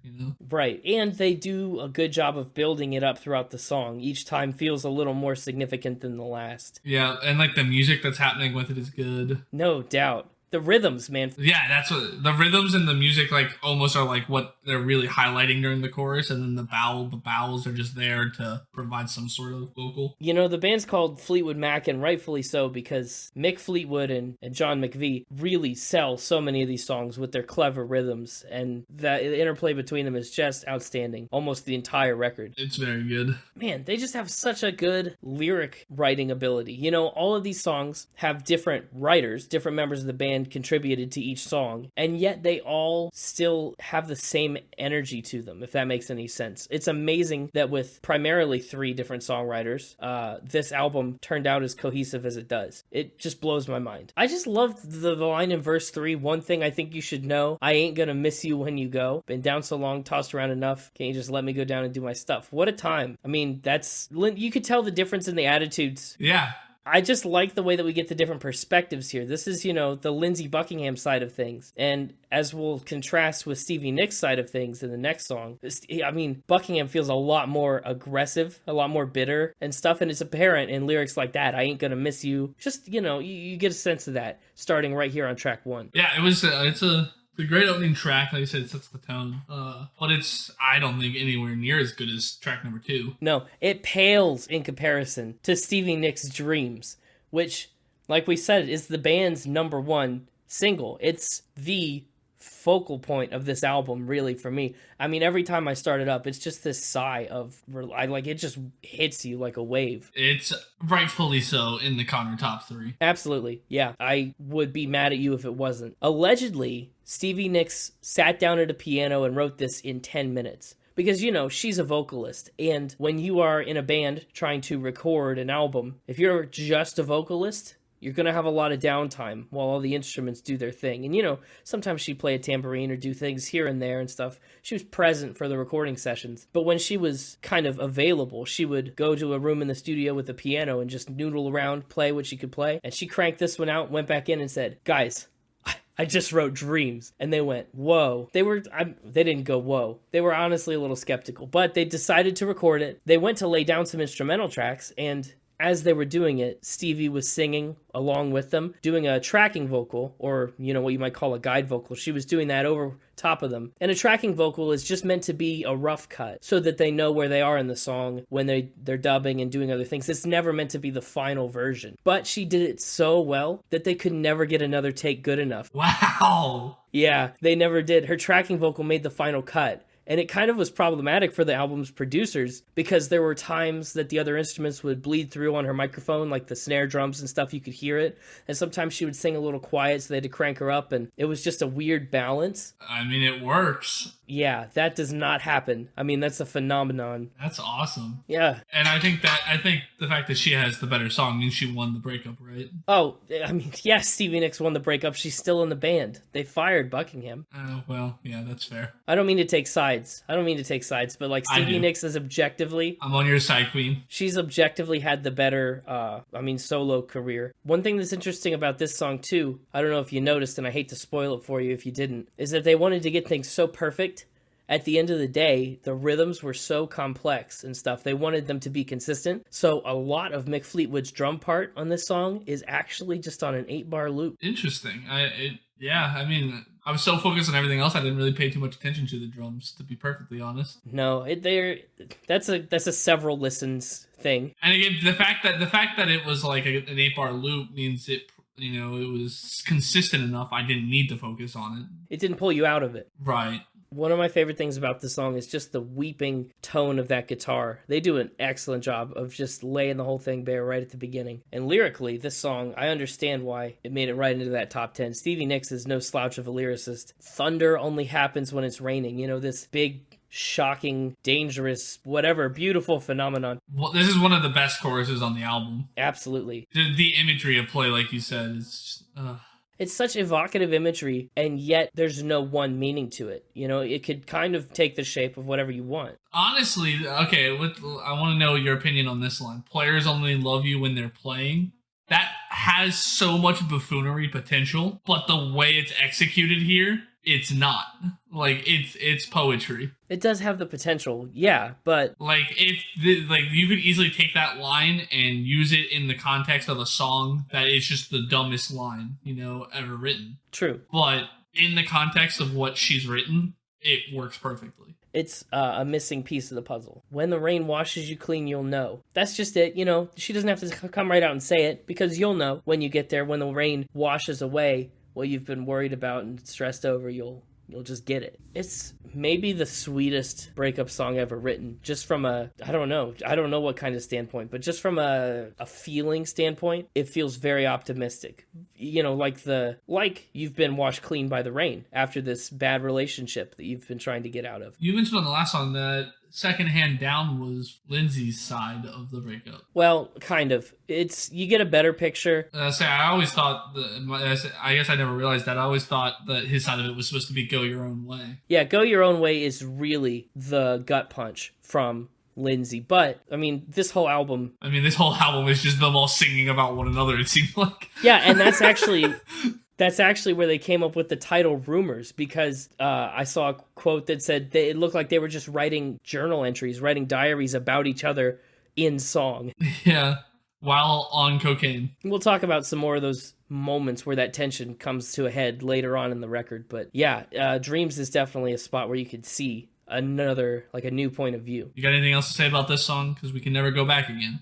Right, and they do a good job of building it up throughout the song. Each time feels a little more significant than the last. Yeah, and like the music that's happening with it is good. No doubt. The rhythms, man. Yeah, that's what the rhythms and the music like almost are like what they're really highlighting during the chorus, and then the vowels are just there to provide some sort of vocal. The band's called Fleetwood Mac, and rightfully so, because Mick Fleetwood and John McVie really sell so many of these songs with their clever rhythms, and the interplay between them is just outstanding. Almost the entire record. It's very good. Man, they just have such a good lyric writing ability. All of these songs have different writers, different members of the band contributed to each song, and yet they all still have the same energy to them, if that makes any sense. It's amazing that with primarily 3 different songwriters, this album turned out as cohesive as it does. It just blows my mind. I just loved the line in verse 3, one thing I think you should know, I ain't gonna miss you when you go. Been down so long, tossed around enough, can't you just let me go down and do my stuff? What a time. You could tell the difference in the attitudes. Yeah. I just like the way that we get the different perspectives here. This is, the Lindsey Buckingham side of things. And as we'll contrast with Stevie Nicks' side of things in the next song, Buckingham feels a lot more aggressive, a lot more bitter and stuff. And it's apparent in lyrics like that, I ain't gonna miss you. Just, you get a sense of that starting right here on track 1. Yeah, it's a great opening track. Like I said, it sets the tone. But it's, I don't think, anywhere near as good as track number 2. No, it pales in comparison to Stevie Nicks' Dreams, which, like we said, is the band's number 1 single. It's the focal point of this album, really, for me. I mean, every time I start it up, it's just this sigh of, it just hits you like a wave. It's rightfully so in the Connor top 3. Absolutely, yeah. I would be mad at you if it wasn't. Allegedly, Stevie Nicks sat down at a piano and wrote this in 10 minutes. Because, she's a vocalist, and when you are in a band trying to record an album, if you're just a vocalist, you're going to have a lot of downtime while all the instruments do their thing. And, sometimes she'd play a tambourine or do things here and there and stuff. She was present for the recording sessions. But when she was kind of available, she would go to a room in the studio with a piano and just noodle around, play what she could play. And she cranked this one out, went back in and said, guys, I just wrote Dreams. And they went, whoa. They didn't go, whoa. They were honestly a little skeptical, but they decided to record it. They went to lay down some instrumental tracks, and as they were doing it, Stevie was singing along with them, doing a tracking vocal, or, what you might call a guide vocal. She was doing that over top of them. And a tracking vocal is just meant to be a rough cut so that they know where they are in the song when they're dubbing and doing other things. It's never meant to be the final version. But she did it so well that they could never get another take good enough. Wow! Yeah, they never did. Her tracking vocal made the final cut. And it kind of was problematic for the album's producers because there were times that the other instruments would bleed through on her microphone, like the snare drums and stuff, you could hear it. And sometimes she would sing a little quiet, so they had to crank her up, and it was just a weird balance. I mean, it works. Yeah, that does not happen. I mean, that's a phenomenon. That's awesome. Yeah. And I think the fact that she has the better song means she won the breakup, right? Oh, I mean, yes, Stevie Nicks won the breakup. She's still in the band. They fired Buckingham. Well, yeah, that's fair. I don't mean to take sides, but like Stevie Nicks is objectively... I'm on your side, queen. She's objectively had the better, solo career. One thing that's interesting about this song, too, I don't know if you noticed, and I hate to spoil it for you if you didn't, is that they wanted to get things so perfect. At the end of the day, the rhythms were so complex and stuff. They wanted them to be consistent. So a lot of Mick Fleetwood's drum part on this song is actually just on an 8-bar loop. Interesting. I was so focused on everything else, I didn't really pay too much attention to the drums, to be perfectly honest. No, that's a several listens thing. And again, the fact that it was like an 8-bar loop means it was consistent enough. I didn't need to focus on it. It didn't pull you out of it. Right. One of my favorite things about the song is just the weeping tone of that guitar. They do an excellent job of just laying the whole thing bare right at the beginning. And lyrically, this song, I understand why it made it right into that top 10. Stevie Nicks is no slouch of a lyricist. Thunder only happens when it's raining. This big, shocking, dangerous, whatever, beautiful phenomenon. Well, this is one of the best choruses on the album. Absolutely. The imagery of play, like you said, is just... It's such evocative imagery, and yet there's no one meaning to it. It could kind of take the shape of whatever you want. Honestly, okay, I want to know your opinion on this line. Players only love you when they're playing. That has so much buffoonery potential, but the way it's executed here, it's not. Like, it's poetry. It does have the potential, yeah, but... you could easily take that line and use it in the context of a song that is just the dumbest line, ever written. True. But in the context of what she's written, it works perfectly. It's a missing piece of the puzzle. When the rain washes you clean, you'll know. That's just it, She doesn't have to come right out and say it, because you'll know when you get there, when the rain washes away what you've been worried about and stressed over, you'll just get it. It's maybe the sweetest breakup song ever written, just from I don't know what kind of standpoint, but just from a feeling standpoint, it feels very optimistic. Like you've been washed clean by the rain after this bad relationship that you've been trying to get out of. You mentioned on the last song that Second Hand Down was Lindsay's side of the breakup. Well, kind of. You get a better picture. I always thought, I guess I never realized that. I always thought that his side of it was supposed to be Go Your Own Way. Yeah, Go Your Own Way is really the gut punch from Lindsay. But I mean, this whole album, This whole album is just them all singing about one another, it seems like. yeah, and that's actually where they came up with the title Rumours, because I saw a quote that said it looked like they were just writing journal entries, writing diaries about each other in song. Yeah, while on cocaine. We'll talk about some more of those moments where that tension comes to a head later on in the record. But yeah, Dreams is definitely a spot where you could see a new point of view. You got anything else to say about this song? Because we can never go back again.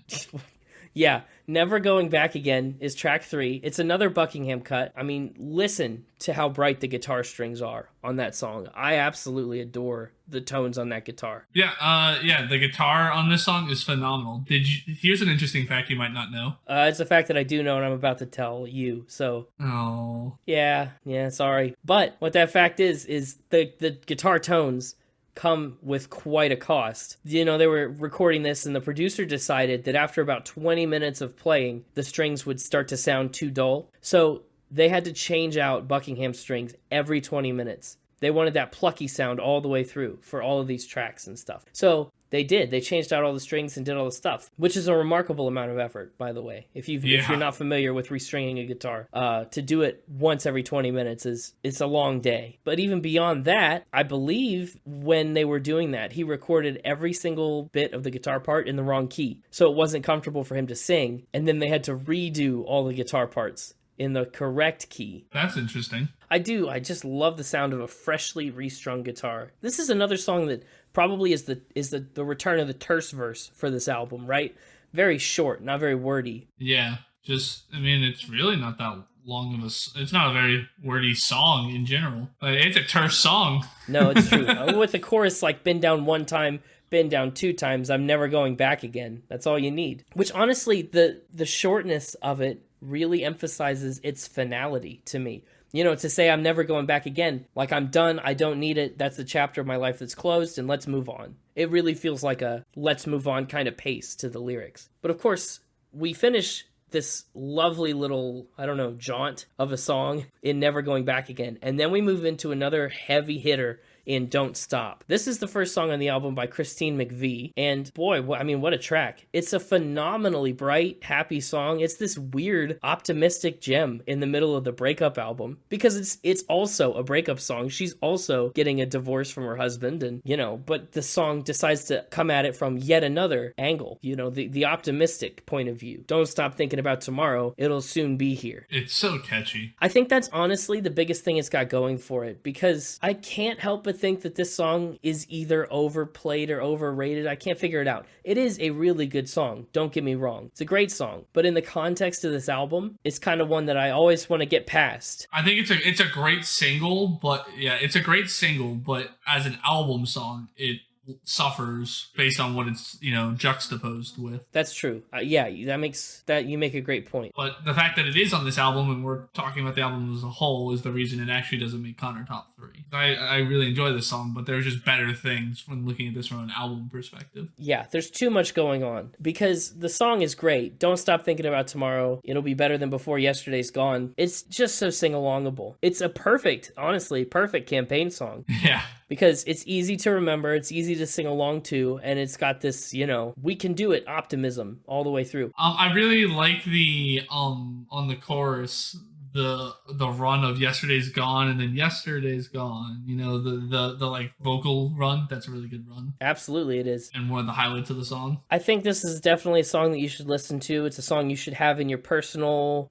Yeah, Never Going Back Again is track 3. It's another Buckingham cut. I mean, listen to how bright the guitar strings are on that song. I absolutely adore the tones on that guitar. Yeah, the guitar on this song is phenomenal. Here's an interesting fact you might not know. It's a fact that I do know and I'm about to tell you, so... Oh. Yeah, sorry. But what that fact is the guitar tones come with quite a cost. They were recording this and the producer decided that after about 20 minutes of playing, the strings would start to sound too dull. So they had to change out Buckingham strings every 20 minutes. They wanted that plucky sound all the way through for all of these tracks and stuff. So they did. They changed out all the strings and did all the stuff, which is a remarkable amount of effort, by the way. If you're not familiar with restringing a guitar, to do it once every 20 minutes it's a long day. But even beyond that, I believe when they were doing that, he recorded every single bit of the guitar part in the wrong key. So it wasn't comfortable for him to sing, and then they had to redo all the guitar parts in the correct key. That's interesting. I do. I just love the sound of a freshly restrung guitar. This is another song that probably is the return of the terse verse for this album, right? Very short, not very wordy. Yeah, it's really not that long of it's not a very wordy song in general. It's a terse song. No, it's true. With the chorus like been down one time, been down 2 times, I'm never going back again. That's all you need. Which honestly, the shortness of it really emphasizes its finality to me. To say I'm never going back again, like I'm done, I don't need it, that's the chapter of my life that's closed, and let's move on. It really feels like a let's move on kind of pace to the lyrics. But of course, we finish this lovely little, jaunt of a song in Never Going Back Again, and then we move into another heavy hitter in Don't Stop. This is the first song on the album by Christine McVie, and boy, what a track. It's a phenomenally bright, happy song. It's this weird, optimistic gem in the middle of the breakup album, because it's also a breakup song. She's also getting a divorce from her husband, and, but the song decides to come at it from yet another angle, the optimistic point of view. Don't stop thinking about tomorrow, it'll soon be here. It's so catchy. I think that's honestly the biggest thing it's got going for it, because I can't help but think that this song is either overplayed or overrated. I can't figure it out. It is a really good song, don't get me wrong. It's a great song, but in the context of this album, it's kind of one that I always want to get past. I think it's a great single, but as an album song, it suffers based on what it's juxtaposed with. That's true. You make a great point. But the fact that it is on this album and we're talking about the album as a whole is the reason it actually doesn't make Connor top 3. I really enjoy this song, but there's just better things when looking at this from an album perspective. Yeah, there's too much going on, because the song is great. Don't stop thinking about tomorrow, it'll be better than before yesterday's gone. It's just so sing-alongable. It's a perfect campaign song. Yeah. Because it's easy to remember, it's easy to sing along to, and it's got this, we can do it optimism all the way through. I really like the on the chorus, the run of Yesterday's Gone and then Yesterday's Gone, the like vocal run. That's a really good run. Absolutely, it is. And one of the highlights of the song. I think this is definitely a song that you should listen to. It's a song you should have in your personal,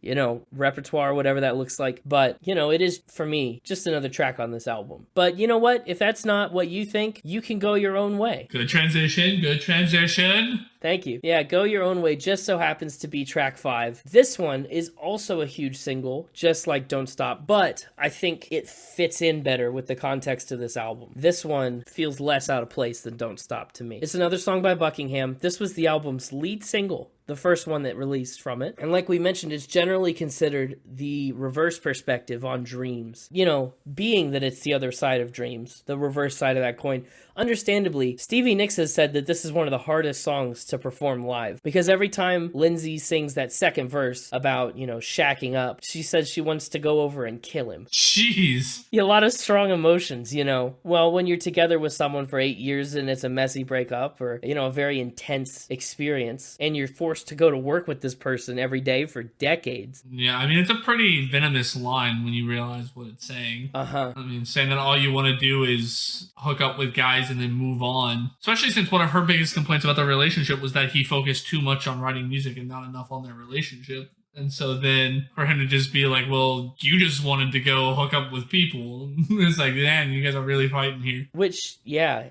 repertoire, whatever that looks like. But, it is, for me, just another track on this album. But you know what? If that's not what you think, you can go your own way. Good transition. Thank you. Yeah, Go Your Own Way just so happens to be track 5. This one is also a huge single, just like Don't Stop, but I think it fits in better with the context of this album. This one feels less out of place than Don't Stop to me. It's another song by Buckingham. This was the album's lead single the first one that released from it. And like we mentioned, it's generally considered the reverse perspective on Dreams. You know, being that it's the other side of Dreams, the reverse side of that coin. Understandably, Stevie Nicks has said that this is one of the hardest songs to perform live because every time Lindsay sings that second verse about, you know, shacking up, she says she wants to go over and kill him. Jeez. Yeah, a lot of strong emotions, you know. Well, when you're together with someone for 8 years and it's a messy breakup or, you know, a very intense experience and you're forced to go to work with this person every day for decades. Yeah, I mean, it's a pretty venomous line when you realize what it's saying. Uh-huh. I mean, saying that all you want to do is hook up with guys and then move on. Especially since one of her biggest complaints about the relationship was that he focused too much on writing music and not enough on their relationship. And so then for him to just be like, well, you just wanted to go hook up with people. It's like, man, you guys are really fighting here. Which, yeah.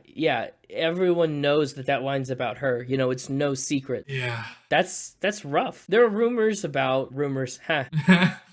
Everyone knows that line's about her. You know, it's no secret. Yeah. That's rough. There are rumors,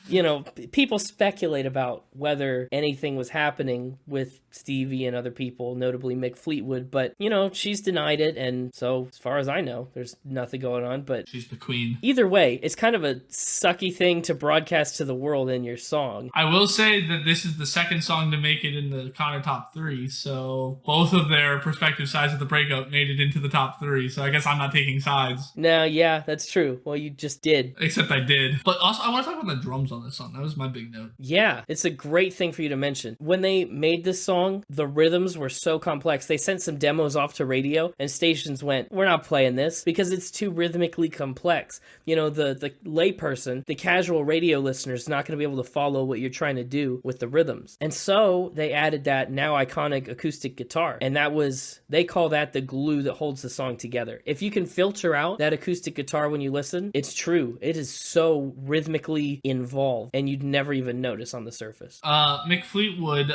you know, people speculate about whether anything was happening with Stevie and other people, notably Mick Fleetwood, but, you know, she's denied it, and so, as far as I know, there's nothing going on, but... She's the queen. Either way, it's kind of a sucky thing to broadcast to the world in your song. I will say that this is the second song to make it in the Connor top 3, so both of their prospective sides of the breakup made it into the top 3, so I guess I'm not taking sides. No, yeah, that's true. Well, you just did. Except I did. But also, I want to talk about the drums on this song. That was my big note. Yeah, it's a great thing for you to mention. When they made this song, the rhythms were so complex. They sent some demos off to radio, and stations went, we're not playing this because it's too rhythmically complex. You know, the layperson, the casual radio listener is not going to be able to follow what you're trying to do with the rhythms. And so they added that now iconic acoustic guitar. And that was, they call that the glue that holds the song together. If you can filter out that acoustic guitar when you listen, it's true. It is so rhythmically involved, and you'd never even notice on the surface. Mick Fleetwood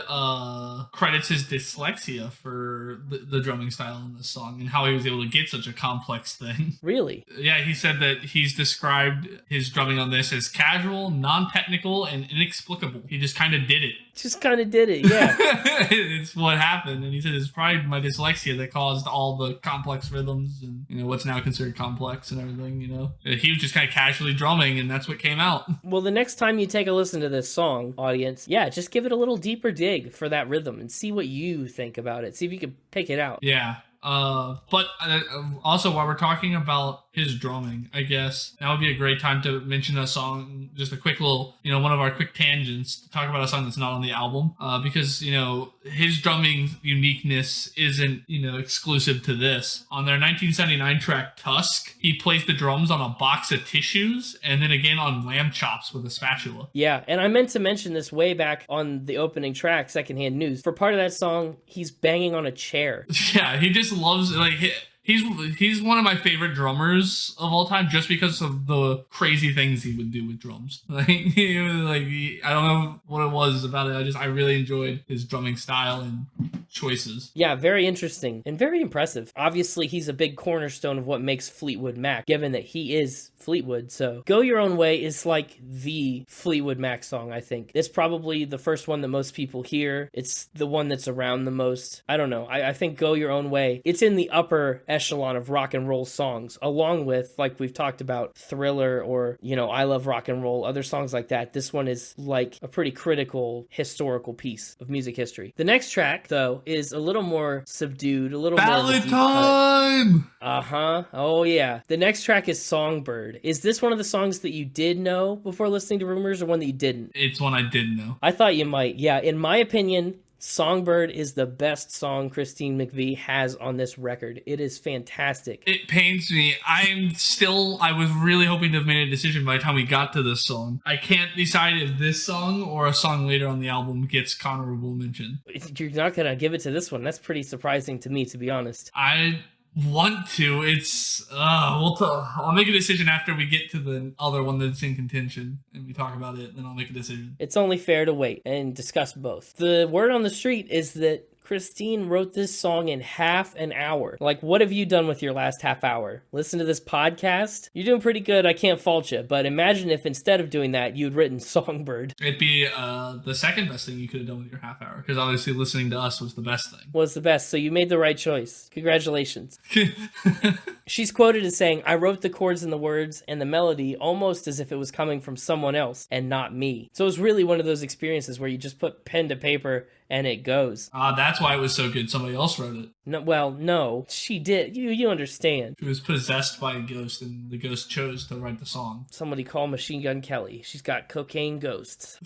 credits his dyslexia for the drumming style in this song and how he was able to get such a complex thing. Really? Yeah, he said that he's described his drumming on this as casual, non-technical, and inexplicable. He just kind of did it. Just kind of did it, yeah. It's what happened, and he said it's probably my dyslexia that caused all the complex rhythms and, you know, what's now considered complex and everything, you know. He was just kind of casually drumming, and that's what came out. Well, the next time you take a listen to this song, audience, yeah, just give it a little deeper dig for that rhythm and see what you think about it. See if you can pick it out. Yeah. But also, while we're talking about his drumming, I guess that would be a great time to mention a song, just a quick little, you know, one of our quick tangents to talk about a song that's not on the album, because, you know, his drumming uniqueness isn't, you know, exclusive to this. On their 1979 track Tusk, he plays the drums on a box of tissues and then again on lamb chops with a spatula. Yeah, and I meant to mention this way back on the opening track, Secondhand News. For part of that song, he's banging on a chair. Yeah, he just loves, like, he's one of my favorite drummers of all time just because of the crazy things he would do with drums. Like, I don't know what it was about it. I really enjoyed his drumming style and choices. Yeah, very interesting and very impressive. Obviously, he's a big cornerstone of what makes Fleetwood Mac, given that he is Fleetwood. So Go Your Own Way is like the Fleetwood Mac song, I think. It's probably the first one that most people hear. It's the one that's around the most. I don't know. I think Go Your Own Way, it's in the upper echelon of rock and roll songs, along with, like we've talked about, Thriller or, you know, I Love Rock and Roll, other songs like that. This one is like a pretty critical historical piece of music history. The next track, though, is a little more subdued, a little Ballad more time! Uh-huh. Oh, yeah. The next track is Songbird. Is this one of the songs that you did know before listening to Rumours, or one that you didn't? It's one I didn't know. I thought you might. Yeah, in my opinion, Songbird is the best song Christine McVie has on this record. It is fantastic. It pains me. I was really hoping to have made a decision by the time we got to this song. I can't decide if this song or a song later on the album gets honorable mention. You're not going to give it to this one. That's pretty surprising to me, to be honest. I want to. It's I'll make a decision after we get to the other one that's in contention and we talk about it, then I'll make a decision. It's only fair to wait and discuss both. The word on the street is that Christine wrote this song in half an hour. Like, what have you done with your last half hour? Listen to this podcast? You're doing pretty good, I can't fault you, but imagine if instead of doing that, you'd written Songbird. It'd be the second best thing you could have done with your half hour, because obviously listening to us was the best thing. Was the best, so you made the right choice. Congratulations. She's quoted as saying, "I wrote the chords and the words and the melody almost as if it was coming from someone else and not me." So it was really one of those experiences where you just put pen to paper and it goes. That's why it was so good. Somebody else wrote it. No, well, no, she did. You understand. She was possessed by a ghost, and the ghost chose to write the song. Somebody call Machine Gun Kelly. She's got cocaine ghosts.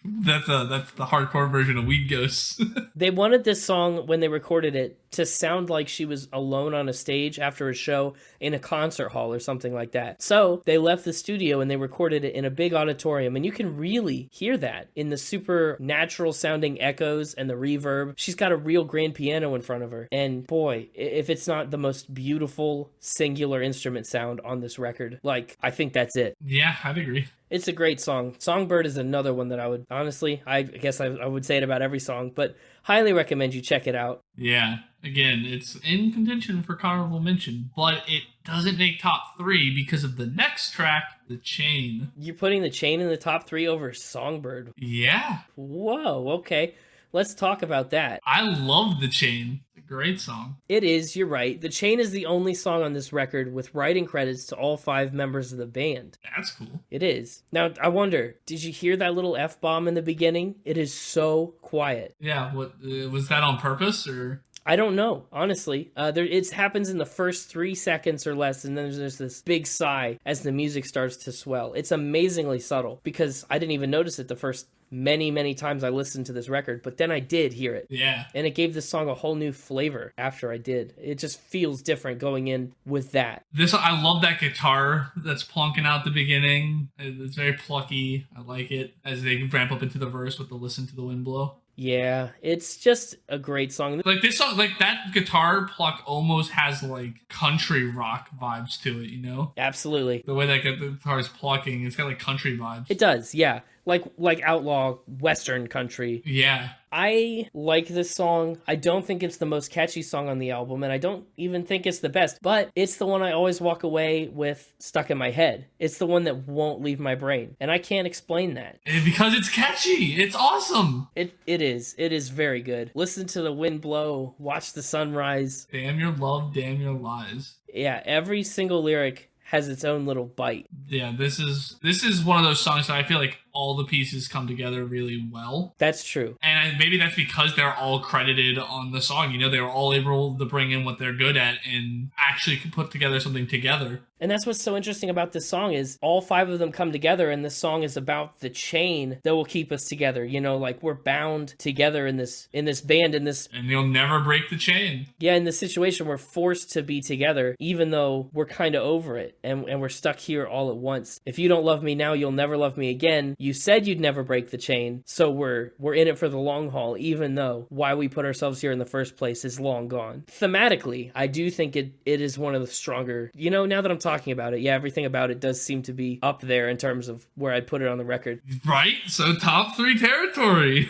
That's the hardcore version of Weed Ghosts. They wanted this song, when they recorded it, to sound like she was alone on a stage after a show in a concert hall or something like that. So they left the studio and they recorded it in a big auditorium, and you can really hear that in the super natural sounding echoes and the reverb. She's got a real grand piano in front of her, and boy, if it's not the most beautiful singular instrument sound on this record, like, I think that's it. Yeah, I'd agree. It's a great song. Songbird is another one that I would, honestly, I guess I would say it about every song, but highly recommend you check it out. Yeah, again, it's in contention for honorable mention, but it doesn't make top 3 because of the next track, The Chain. You're putting The Chain in the top 3 over Songbird. Yeah. Whoa, okay. Let's talk about that. I love The Chain. It's a great song. It is, you're right. The Chain is the only song on this record with writing credits to all 5 members of the band. That's cool. It is. Now, I wonder, did you hear that little F-bomb in the beginning? It is so quiet. Yeah, what was that on purpose, or? I don't know, honestly. It happens in the first 3 seconds or less, and then there's this big sigh as the music starts to swell. It's amazingly subtle, because I didn't even notice it the first many times I listened to this record, but then I did hear it. Yeah. And it gave this song a whole new flavor after I did. It just feels different going in with that. I love that guitar that's plunking out the beginning. It's very plucky. I like it as they ramp up into the verse with the "Listen to the Wind Blow." Yeah, it's just a great song. Like this song, like that guitar pluck almost has like country rock vibes to it, you know? Absolutely. The way that the guitar is plucking, it's got like country vibes. It does, yeah. Like outlaw Western country. Yeah. I like this song. I don't think it's the most catchy song on the album, and I don't even think it's the best, but it's the one I always walk away with stuck in my head. It's the one that won't leave my brain, and I can't explain that. Because it's catchy. It's awesome. It is. It is very good. Listen to the wind blow, watch the sunrise. Damn your love, damn your lies. Yeah, every single lyric has its own little bite. Yeah, this is one of those songs that I feel like all the pieces come together really well. That's true. And maybe that's because they're all credited on the song. You know, they were all able to bring in what they're good at and actually put together something together. And that's what's so interesting about this song is all 5 of them come together, and this song is about the chain that will keep us together. You know, like we're bound together in this band, in this... And you'll never break the chain. Yeah, in this situation, we're forced to be together, even though we're kind of over it, and we're stuck here all at once. If you don't love me now, you'll never love me again. You said you'd never break the chain, so we're in it for the long haul, even though why we put ourselves here in the first place is long gone. Thematically, I do think it is one of the stronger... You know, now that I'm talking about it, yeah, everything about it does seem to be up there in terms of where I'd put it on the record. Right? So top 3 territory.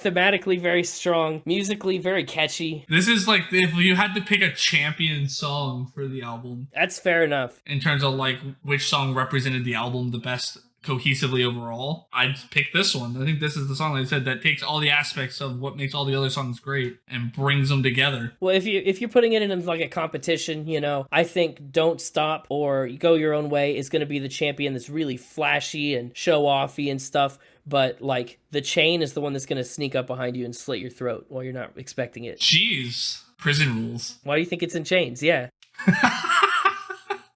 Thematically very strong, musically very catchy. This is like if you had to pick a champion song for the album. That's fair enough. In terms of like which song represented the album the best cohesively overall, I'd pick this one. I think this is the song, like I said, that takes all the aspects of what makes all the other songs great and brings them together. Well, if you're putting it in like a competition, you know, I think Don't Stop or Go Your Own Way is going to be the champion that's really flashy and show-offy and stuff, but like The Chain is the one that's going to sneak up behind you and slit your throat while you're not expecting it. Jeez. Prison rules. Why do you think it's in chains? Yeah.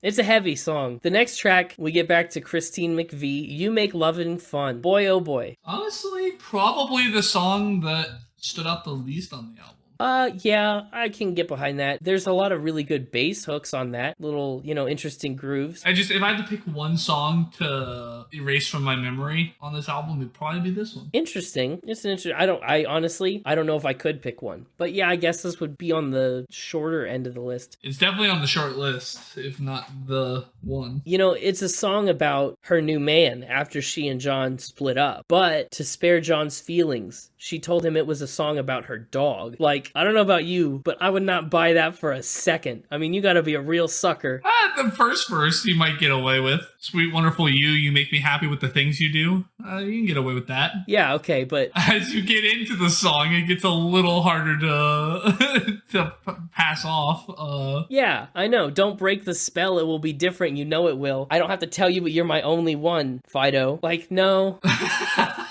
It's a heavy song. The next track, we get back to Christine McVie, You Make Lovin' Fun. Boy, oh boy. Honestly, probably the song that stood out the least on the album. Yeah, I can get behind that. There's a lot of really good bass hooks on that. Little, you know, interesting grooves. If I had to pick one song to erase from my memory on this album, it'd probably be this one. Interesting. It's an interesting. I honestly don't know if I could pick one. But yeah, I guess this would be on the shorter end of the list. It's definitely on the short list, if not the one. You know, it's a song about her new man after she and John split up. But to spare John's feelings, she told him it was a song about her dog. Like, like, I don't know about you, but I would not buy that for a second. I mean, you gotta be a real sucker. The first verse you might get away with. Sweet, wonderful you make me happy with the things you do. You can get away with that. Yeah, okay, but as you get into the song, it gets a little harder to to pass off. Yeah, I know. Don't break the spell. It will be different. You know it will. I don't have to tell you, but you're my only one, Fido. Like, no.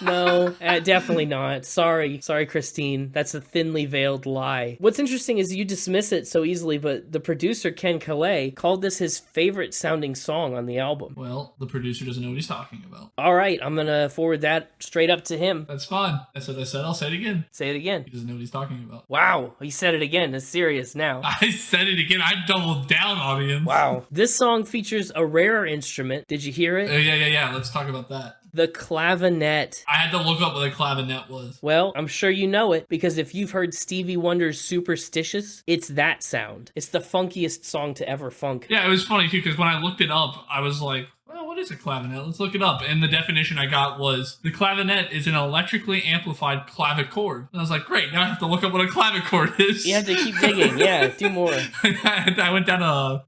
No, definitely not. Sorry, Christine. That's a thinly veiled lie. What's interesting is you dismiss it so easily, but the producer, Ken Calais, called this his favorite sounding song on the album. Well, the producer doesn't know what he's talking about. All right, I'm gonna forward that straight up to him. That's fine. That's what I said. I'll say it again. Say it again. He doesn't know what he's talking about. Wow, he said it again. It's serious now. I said it again. I doubled down, audience. Wow. This song features a rare instrument. Did you hear it? Yeah. Let's talk about that. The clavinet. I had to look up what a clavinet was. Well, I'm sure you know it, because if you've heard Stevie Wonder's Superstitious, it's that sound. It's the funkiest song to ever funk. Yeah, it was funny too, because when I looked it up, I was like, well, what is a clavinet? Let's look it up. And the definition I got was, the clavinet is an electrically amplified clavichord. And I was like, great, now I have to look up what a clavichord is. You have to keep digging. Yeah, do more. I went down a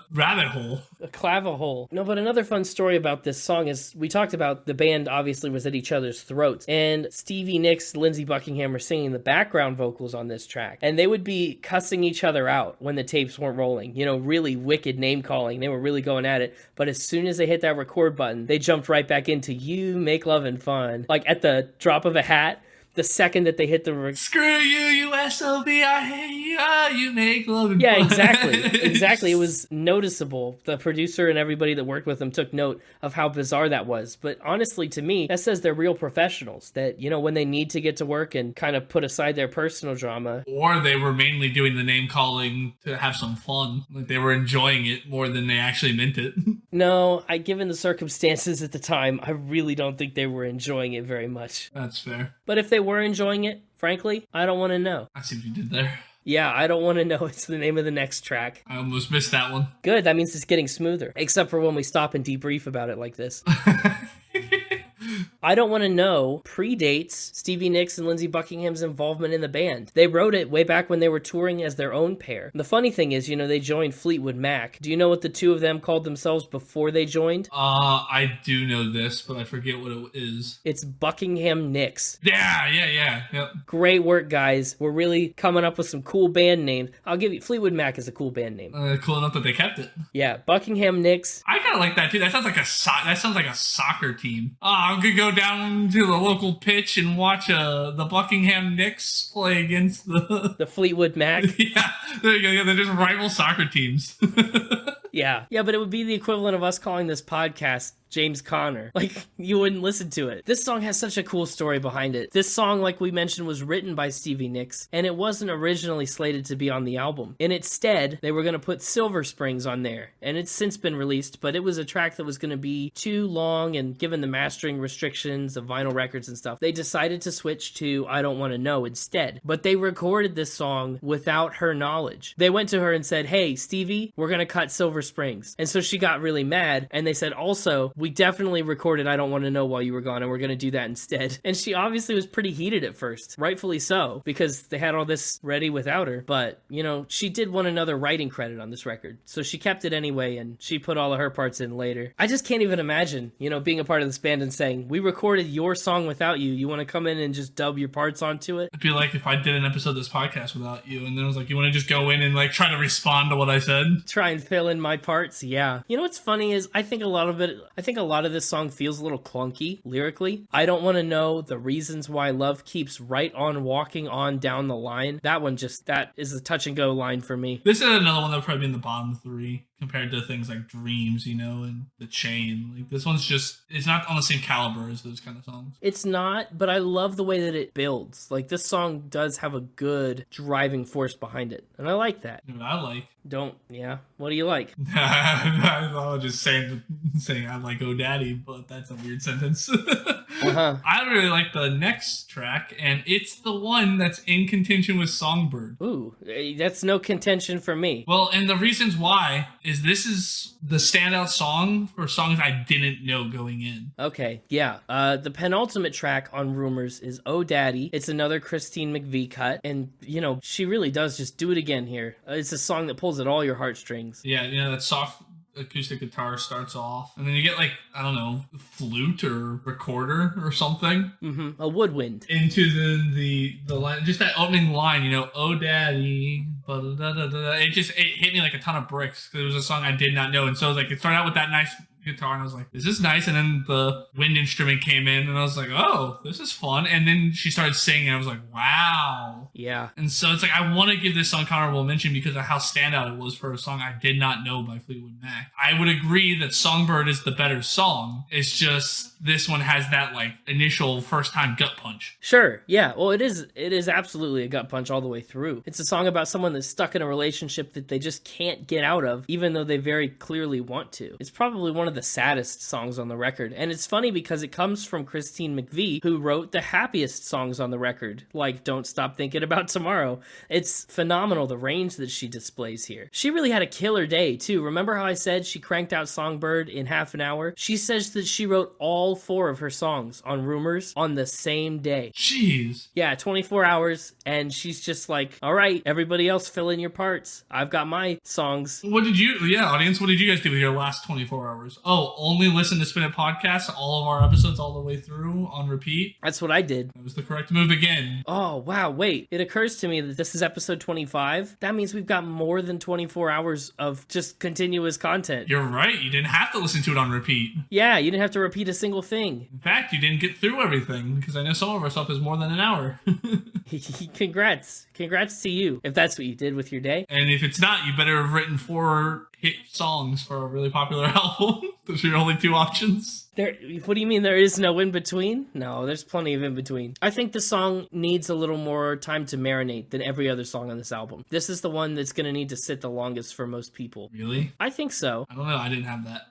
rabbit hole. A clavihole. No, but another fun story about this song is we talked about the band obviously was at each other's throats, and Stevie Nicks, Lindsey Buckingham were singing the background vocals on this track, and they would be cussing each other out when the tapes weren't rolling. You know, really wicked name calling. They were really going at it. But as soon as they hit that record button, they jumped right back into You Make Lovin' Fun. Like at the drop of a hat. The second that they hit the screw you, you SOB, I hate you, you make love and yeah, fun. exactly. It was noticeable. The producer and everybody that worked with them took note of how bizarre that was. But honestly, to me, that says they're real professionals. That, you know, when they need to get to work and kind of put aside their personal drama. Or they were mainly doing the name calling to have some fun. Like they were enjoying it more than they actually meant it. No, given the circumstances at the time, I really don't think they were enjoying it very much. That's fair. But if they were enjoying it, frankly, I don't want to know. I see what you did there. Yeah, I don't want to know. It's the name of the next track. I almost missed that one. Good, that means it's getting smoother. Except for when we stop and debrief about it like this. I Don't Want to Know predates Stevie Nicks and Lindsey Buckingham's involvement in the band. They wrote it way back when they were touring as their own pair. And the funny thing is, you know, they joined Fleetwood Mac. Do you know what the two of them called themselves before they joined? I do know this, but I forget what it is. It's Buckingham Nicks. Yeah. Yep. Great work, guys. We're really coming up with some cool band names. I'll give you, Fleetwood Mac is a cool band name. Cool enough that they kept it. Yeah, Buckingham Nicks. I kind of like that too. That sounds like a soccer team. I'm gonna go down to the local pitch and watch the Buckingham Knicks play against the Fleetwood Mac. Yeah, there you go. They're just rival soccer teams. Yeah, but it would be the equivalent of us calling this podcast James Conner. Like, you wouldn't listen to it. This song has such a cool story behind it. This song, like we mentioned, was written by Stevie Nicks, and it wasn't originally slated to be on the album. And instead, they were going to put Silver Springs on there, and it's since been released, but it was a track that was going to be too long, and given the mastering restrictions of vinyl records and stuff, they decided to switch to I Don't Want to Know instead. But they recorded this song without her knowledge. They went to her and said, hey, Stevie, we're going to cut Silver Springs. And so she got really mad, and they said, also, we definitely recorded I Don't Want to Know while you were gone, and we're going to do that instead. And she obviously was pretty heated at first, rightfully so, because they had all this ready without her. But, you know, she did want another writing credit on this record, so she kept it anyway, and she put all of her parts in later. I just can't even imagine, you know, being a part of this band and saying, we recorded your song without you. You want to come in and just dub your parts onto it? It'd be like if I did an episode of this podcast without you, and then I was like, you want to just go in and like try to respond to what I said? Try and fill in my parts? Yeah. You know what's funny is I think a lot of this song feels a little clunky lyrically. I Don't Want to Know the Reasons Why Love Keeps Right On Walking On Down the Line. That is a touch and go line for me. This is another one that would probably be in the bottom three compared to things like Dreams, you know, and The Chain. Like this one's just, it's not on the same caliber as those kind of songs. It's not, but I love the way that it builds. Like this song does have a good driving force behind it, and I like that. You know what I like? What do you like? I was just saying I like Oh Daddy, but that's a weird sentence. I really like the next track, and it's the one that's in contention with Songbird. Ooh, that's no contention for me. Well, and the reasons why is this is the standout song for songs I didn't know going in. Okay, yeah. The penultimate track on Rumours is Oh Daddy. It's another Christine McVie cut, and, you know, she really does just do it again here. It's a song that pulls at all your heartstrings. Yeah, you know, that soft acoustic guitar starts off, and then you get, like, I don't know, flute or recorder or something. A woodwind. Into the line, just that opening line, you know, oh daddy, ba-da-da-da-da. It hit me like a ton of bricks, because it was a song I did not know. And so it was like, it started out with that nice guitar, and I was like, this is nice. And then the wind instrument came in, and I was like, oh, this is fun. And then she started singing, and I was like, wow. Yeah. And so it's like, I want to give this song honorable mention because of how standout it was for a song I did not know by Fleetwood Mac. I would agree that Songbird is the better song. It's just this one has that like initial first time gut punch. Sure. Yeah. Well, it is absolutely a gut punch all the way through. It's a song about someone that's stuck in a relationship that they just can't get out of, even though they very clearly want to. It's probably one of the saddest songs on the record. And it's funny because it comes from Christine McVie, who wrote the happiest songs on the record, like Don't Stop Thinking About Tomorrow. It's phenomenal, the range that she displays here. She really had a killer day, too. Remember how I said she cranked out Songbird in half an hour? She says that she wrote all 4 of her songs on Rumours on the same day. Jeez. Yeah, 24 hours, and she's just like, all right, everybody else fill in your parts. I've got my songs. Audience, what did you guys do with your last 24 hours? Oh, only listen to Spin It Podcast, all of our episodes all the way through on repeat? That's what I did. That was the correct move again. Oh, wow, wait. It occurs to me that this is episode 25. That means we've got more than 24 hours of just continuous content. You're right, you didn't have to listen to it on repeat. Yeah, you didn't have to repeat a single thing. In fact, you didn't get through everything, because I know some of our stuff is more than an hour. Congrats. Congrats to you, if that's what you did with your day. And if it's not, you better have written 4 hit songs for a really popular album. Those are your only 2 options. What do you mean there is no in-between? No, there's plenty of in-between. I think the song needs a little more time to marinate than every other song on this album. This is the one that's going to need to sit the longest for most people. Really? I think so. I don't know. I didn't have that.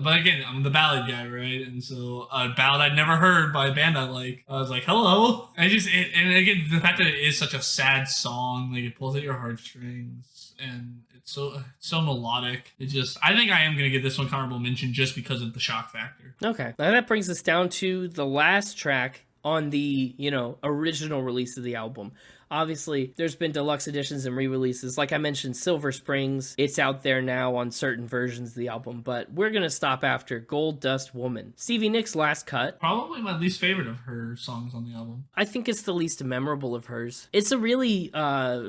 But again, I'm the ballad guy, right? And so a ballad I'd never heard by a band I like. I was like, hello. And again, the fact that it is such a sad song, like it pulls at your heartstrings, and it's so melodic. I think I am going to give this one honorable mention just because of the shock factor. Okay. Now that brings us down to the last track on the, original release of the album. Obviously, there's been deluxe editions and re-releases. Like I mentioned, Silver Springs, it's out there now on certain versions of the album, but we're going to stop after Gold Dust Woman. Stevie Nicks' last cut. Probably my least favorite of her songs on the album. I think it's the least memorable of hers. It's a really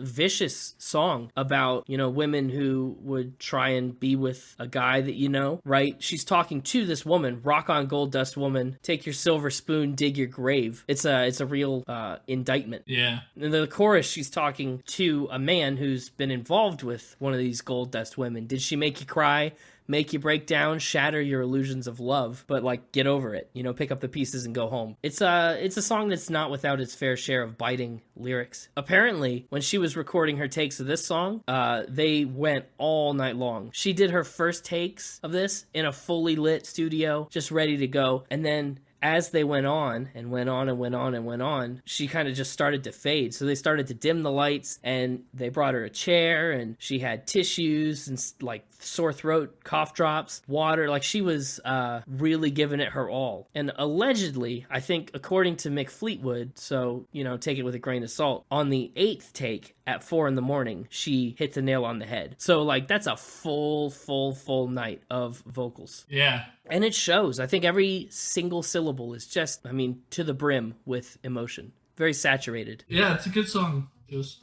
vicious song about, women who would try and be with a guy that you know, right? She's talking to this woman, rock on Gold Dust Woman, take your silver spoon, dig your grave. It's a real indictment. Yeah. And the chorus, she's talking to a man who's been involved with one of these gold dust women. Did she make you cry, make you break down, shatter your illusions of love? But get over it, pick up the pieces and go home. It's a song that's not without its fair share of biting lyrics. Apparently, when she was recording her takes of this song, they went all night long. She did her first takes of this in a fully lit studio, just ready to go, and then as they went on and went on and went on and went on, she kind of just started to fade. So they started to dim the lights, and they brought her a chair, and she had tissues and sore throat, cough drops, water. She was really giving it her all. And allegedly, I think according to Mick Fleetwood, so, take it with a grain of salt, on the 8th take at 4 a.m, she hit the nail on the head. So that's a full night of vocals. Yeah. And it shows. I think every single syllable is just, to the brim with emotion. Very saturated. Yeah, it's a good song.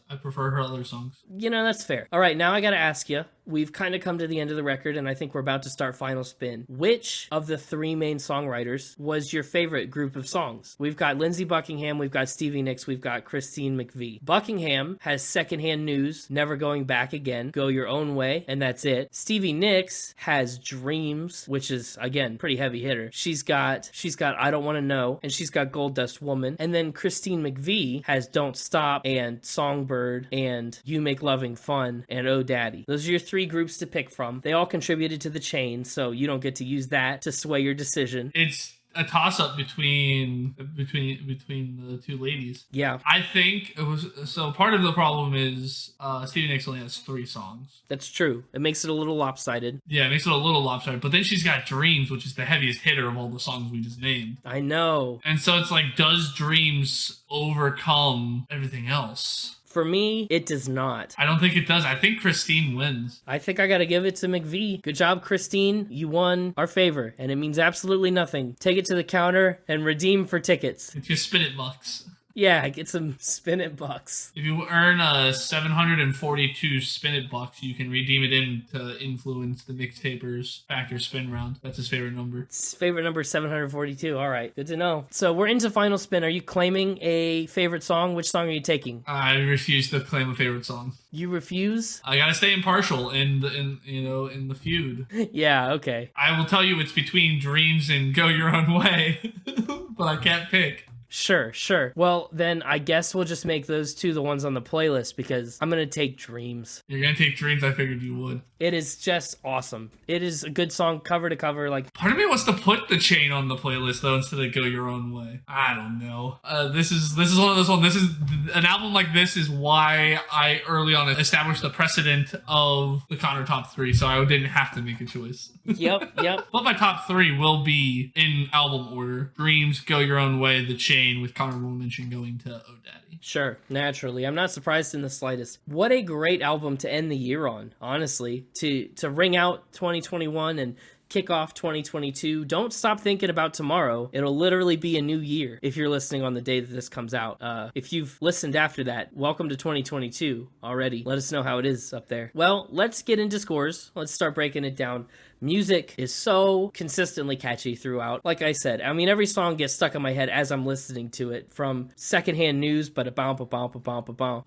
I prefer her other songs. That's fair. All right, now I got to ask you, we've kind of come to the end of the record, and I think we're about to start Final Spin. Which of the 3 main songwriters was your favorite group of songs? We've got Lindsey Buckingham, we've got Stevie Nicks, we've got Christine McVie. Buckingham has Secondhand News, Never Going Back Again, Go Your Own Way, and that's it. Stevie Nicks has Dreams, which is, again, pretty heavy hitter. She's got I Don't Want to Know, and she's got Gold Dust Woman. And then Christine McVie has Don't Stop and Songbird and You Make Loving Fun and Oh Daddy. Those are your 3 groups to pick from. They all contributed to the chain, so you don't get to use that to sway your decision. a toss-up between the two ladies. Yeah, I think it was, so part of the problem is Stevie Nicks only has 3 songs. that's true. It makes it a little lopsided. Yeah, it makes it a little lopsided. But then she's got Dreams, which is the heaviest hitter of all the songs we just named. I know. And so it's like, does Dreams overcome everything else? For me, it does not. I don't think it does. I think Christine wins. I think I gotta give it to McVie. Good job, Christine. You won our favor, and it means absolutely nothing. Take it to the counter and redeem for tickets. It's your spin it bucks. Yeah, get some spin it bucks. If you earn 742 spin it bucks, you can redeem it in to influence the Mixtaper's factor spin round. That's his favorite number. His favorite number is 742. All right, good to know. So we're into final spin. Are you claiming a favorite song? Which song are you taking? I refuse to claim a favorite song. You refuse? I gotta stay impartial in the feud. Yeah, okay. I will tell you it's between Dreams and Go Your Own Way, but I can't pick. Sure. Well, then I guess we'll just make those two the ones on the playlist because I'm going to take Dreams. You're gonna take Dreams? I figured you would. It is just awesome. It is a good song cover to cover. Like, part of me wants to put The Chain on the playlist though instead of Go Your Own Way. I don't know. This is one of those ones. This is an album like this is why I early on established the precedent of the Connor top 3, so I didn't have to make a choice. Yep. But my top 3 will be in album order: Dreams, Go Your Own Way, The Chain, with Connor will mention going to Oh Daddy. Sure, naturally. I'm not surprised in the slightest. What a great album to end the year on, honestly. To ring out 2021 and kick off 2022. Don't stop thinking about tomorrow. It'll literally be a new year if you're listening on the day that this comes out. If you've listened after that, welcome to 2022 already. Let us know how it is up there. Well, let's get into scores. Let's start breaking it down. Music is so consistently catchy throughout. Like I said, I mean, every song gets stuck in my head as I'm listening to it, from Secondhand News, but a bump,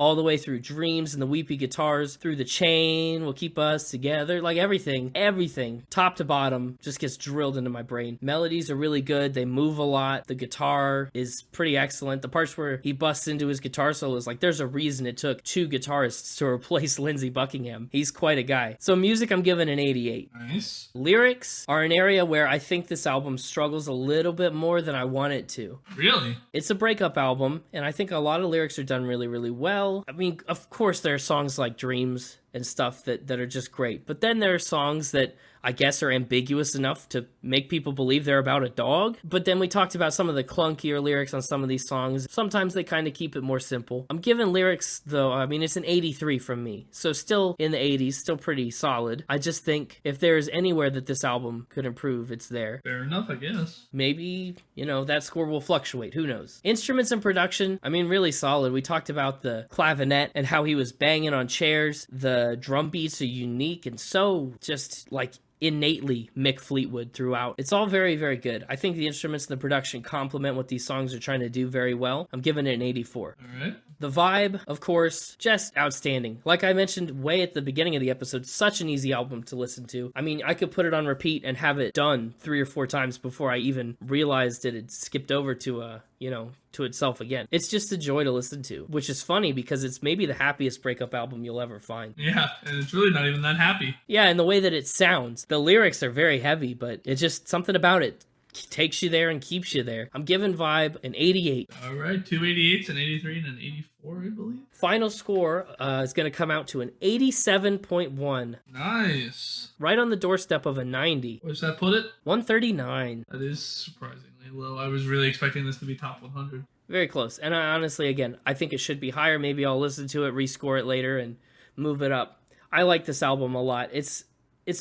all the way through Dreams and the weepy guitars, through The Chain, Will Keep Us Together. Like everything, top to bottom, just gets drilled into my brain. Melodies are really good. They move a lot. The guitar is pretty excellent. The parts where he busts into his guitar solos, like there's a reason it took 2 guitarists to replace Lindsey Buckingham. He's quite a guy. So music, I'm giving an 88. Nice. Lyrics are an area where I think this album struggles a little bit more than I want it to. Really? It's a breakup album, and I think a lot of lyrics are done really, really well. I mean, of course, there are songs like Dreams and stuff that are just great, but then there are songs that I guess are ambiguous enough to make people believe they're about a dog. But then we talked about some of the clunkier lyrics on some of these songs. Sometimes they kind of keep it more simple. I'm giving lyrics, though, I mean, it's an 83 from me. So still in the 80s, still pretty solid. I just think if there's anywhere that this album could improve, it's there. Fair enough, I guess. Maybe, that score will fluctuate. Who knows? Instruments and production, I mean, really solid. We talked about the clavinet and how he was banging on chairs. The drum beats are unique and so just like innately Mick Fleetwood throughout. It's all very, very good. I think the instruments and the production complement what these songs are trying to do very well. I'm giving it an 84. All right. The vibe, of course, just outstanding. Like I mentioned way at the beginning of the episode, such an easy album to listen to. I mean, I could put it on repeat and have it done 3 or 4 times before I even realized it had skipped over to to itself again. It's just a joy to listen to, which is funny because it's maybe the happiest breakup album you'll ever find. Yeah, and it's really not even that happy. Yeah, and the way that it sounds. The lyrics are very heavy, but it's just something about it takes you there and keeps you there. I'm giving Vibe an 88. All right, 2 88s, an 83, and an 84, I believe. Final score is going to come out to an 87.1. Nice. Right on the doorstep of a 90. Where's that put it? 139. 139. That is surprisingly low. I was really expecting this to be top 100. Very close. And I honestly, again, I think it should be higher. Maybe I'll listen to it, rescore it later, and move it up. I like this album a lot. It's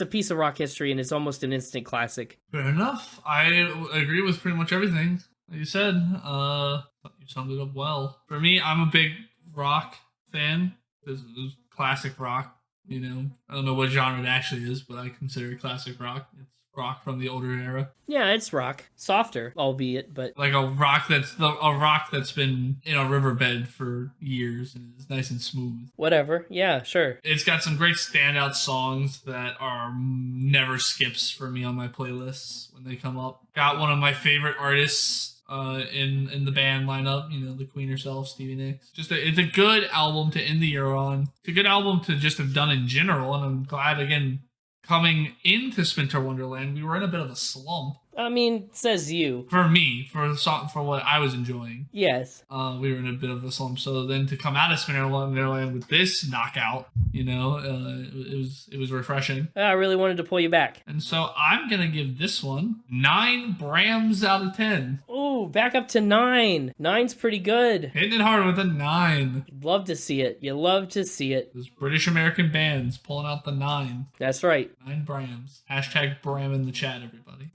a piece of rock history, and it's almost an instant classic. Fair enough. I agree with pretty much everything you said. You summed it up well. For me, I'm a big rock fan. This is classic rock. I don't know what genre it actually is, but I consider it classic rock. It's rock from the older era. Yeah, it's rock. Softer, albeit, but like a rock that's been in a riverbed for years and is nice and smooth. Whatever. Yeah, sure. It's got some great standout songs that are never skips for me on my playlists when they come up. Got one of my favorite artists in the band lineup, the Queen herself, Stevie Nicks. It's a good album to end the year on. It's a good album to just have done in general, and I'm glad, again, coming into Spinter Wonderland, we were in a bit of a slump. I mean, says you. For me, for the song, for what I was enjoying. Yes. We were in a bit of a slump. So then to come out of Spinnerland with this knockout, it was refreshing. I really wanted to pull you back. And so I'm gonna give this one 9 Brams out of 10. Ooh, back up to 9. 9's pretty good. Hitting it hard with a 9. Love to see it. You love to see it. Those British American bands pulling out the 9. That's right. 9 Brams. Hashtag Bram in the chat, everybody.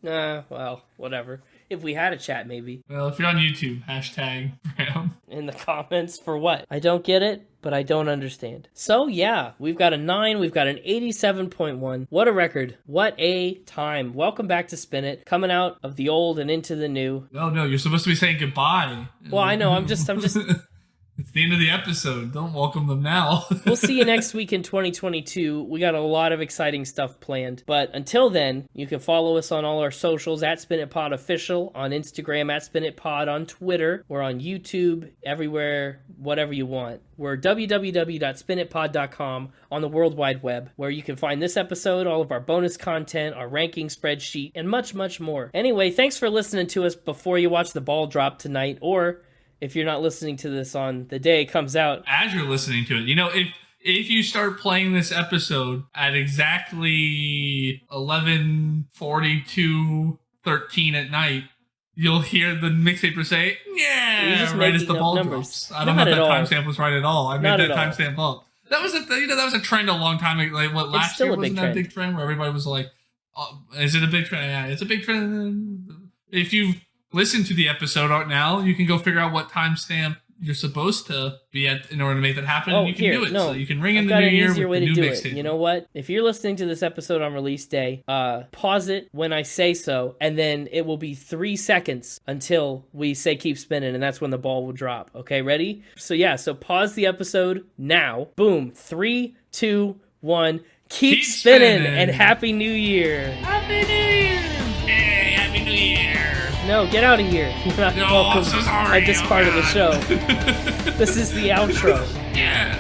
Well, whatever. If we had a chat, maybe. Well, if you're on YouTube, hashtag Bram. In the comments for what? I don't get it, but I don't understand. So yeah, we've got a 9, we've got an 87.1. What a record. What a time. Welcome back to Spin It. Coming out of the old and into the new. No, you're supposed to be saying goodbye. Well, I know, I'm just It's the end of the episode. Don't welcome them now. We'll see you next week in 2022. We got a lot of exciting stuff planned. But until then, you can follow us on all our socials at SpinItPod Official, on Instagram at SpinItPod, on Twitter. We're on YouTube, everywhere, whatever you want. We're www.spinitpod.com on the World Wide Web, where you can find this episode, all of our bonus content, our ranking spreadsheet, and much, much more. Anyway, thanks for listening to us before you watch the ball drop tonight, or if you're not listening to this on the day it comes out. As you're listening to it, if you start playing this episode at exactly 11:42:13 at night, you'll hear the mixtaper say, yeah, right as the ball drops. I don't know if that timestamp was right at all. I made that timestamp up. That was a trend a long time ago. Like, what, last year wasn't that a big trend where everybody was like, is it a big trend? Yeah, it's a big trend. If you've listened to the episode right now, you can go figure out what timestamp you're supposed to be at in order to make that happen, and you can do it. So you can ring in the new year with the new mixtape. You know what? If you're listening to this episode on release day, pause it when I say so, and then it will be 3 seconds until we say keep spinning, and that's when the ball will drop. Okay, ready? So pause the episode now. Boom. 3, 2, 1. Keep spinning, and Happy New Year. Happy New Year. Hey, Happy New Year. No, get out of here. You're not welcome I'm so sorry. at this part of the show. This is the outro. Yeah.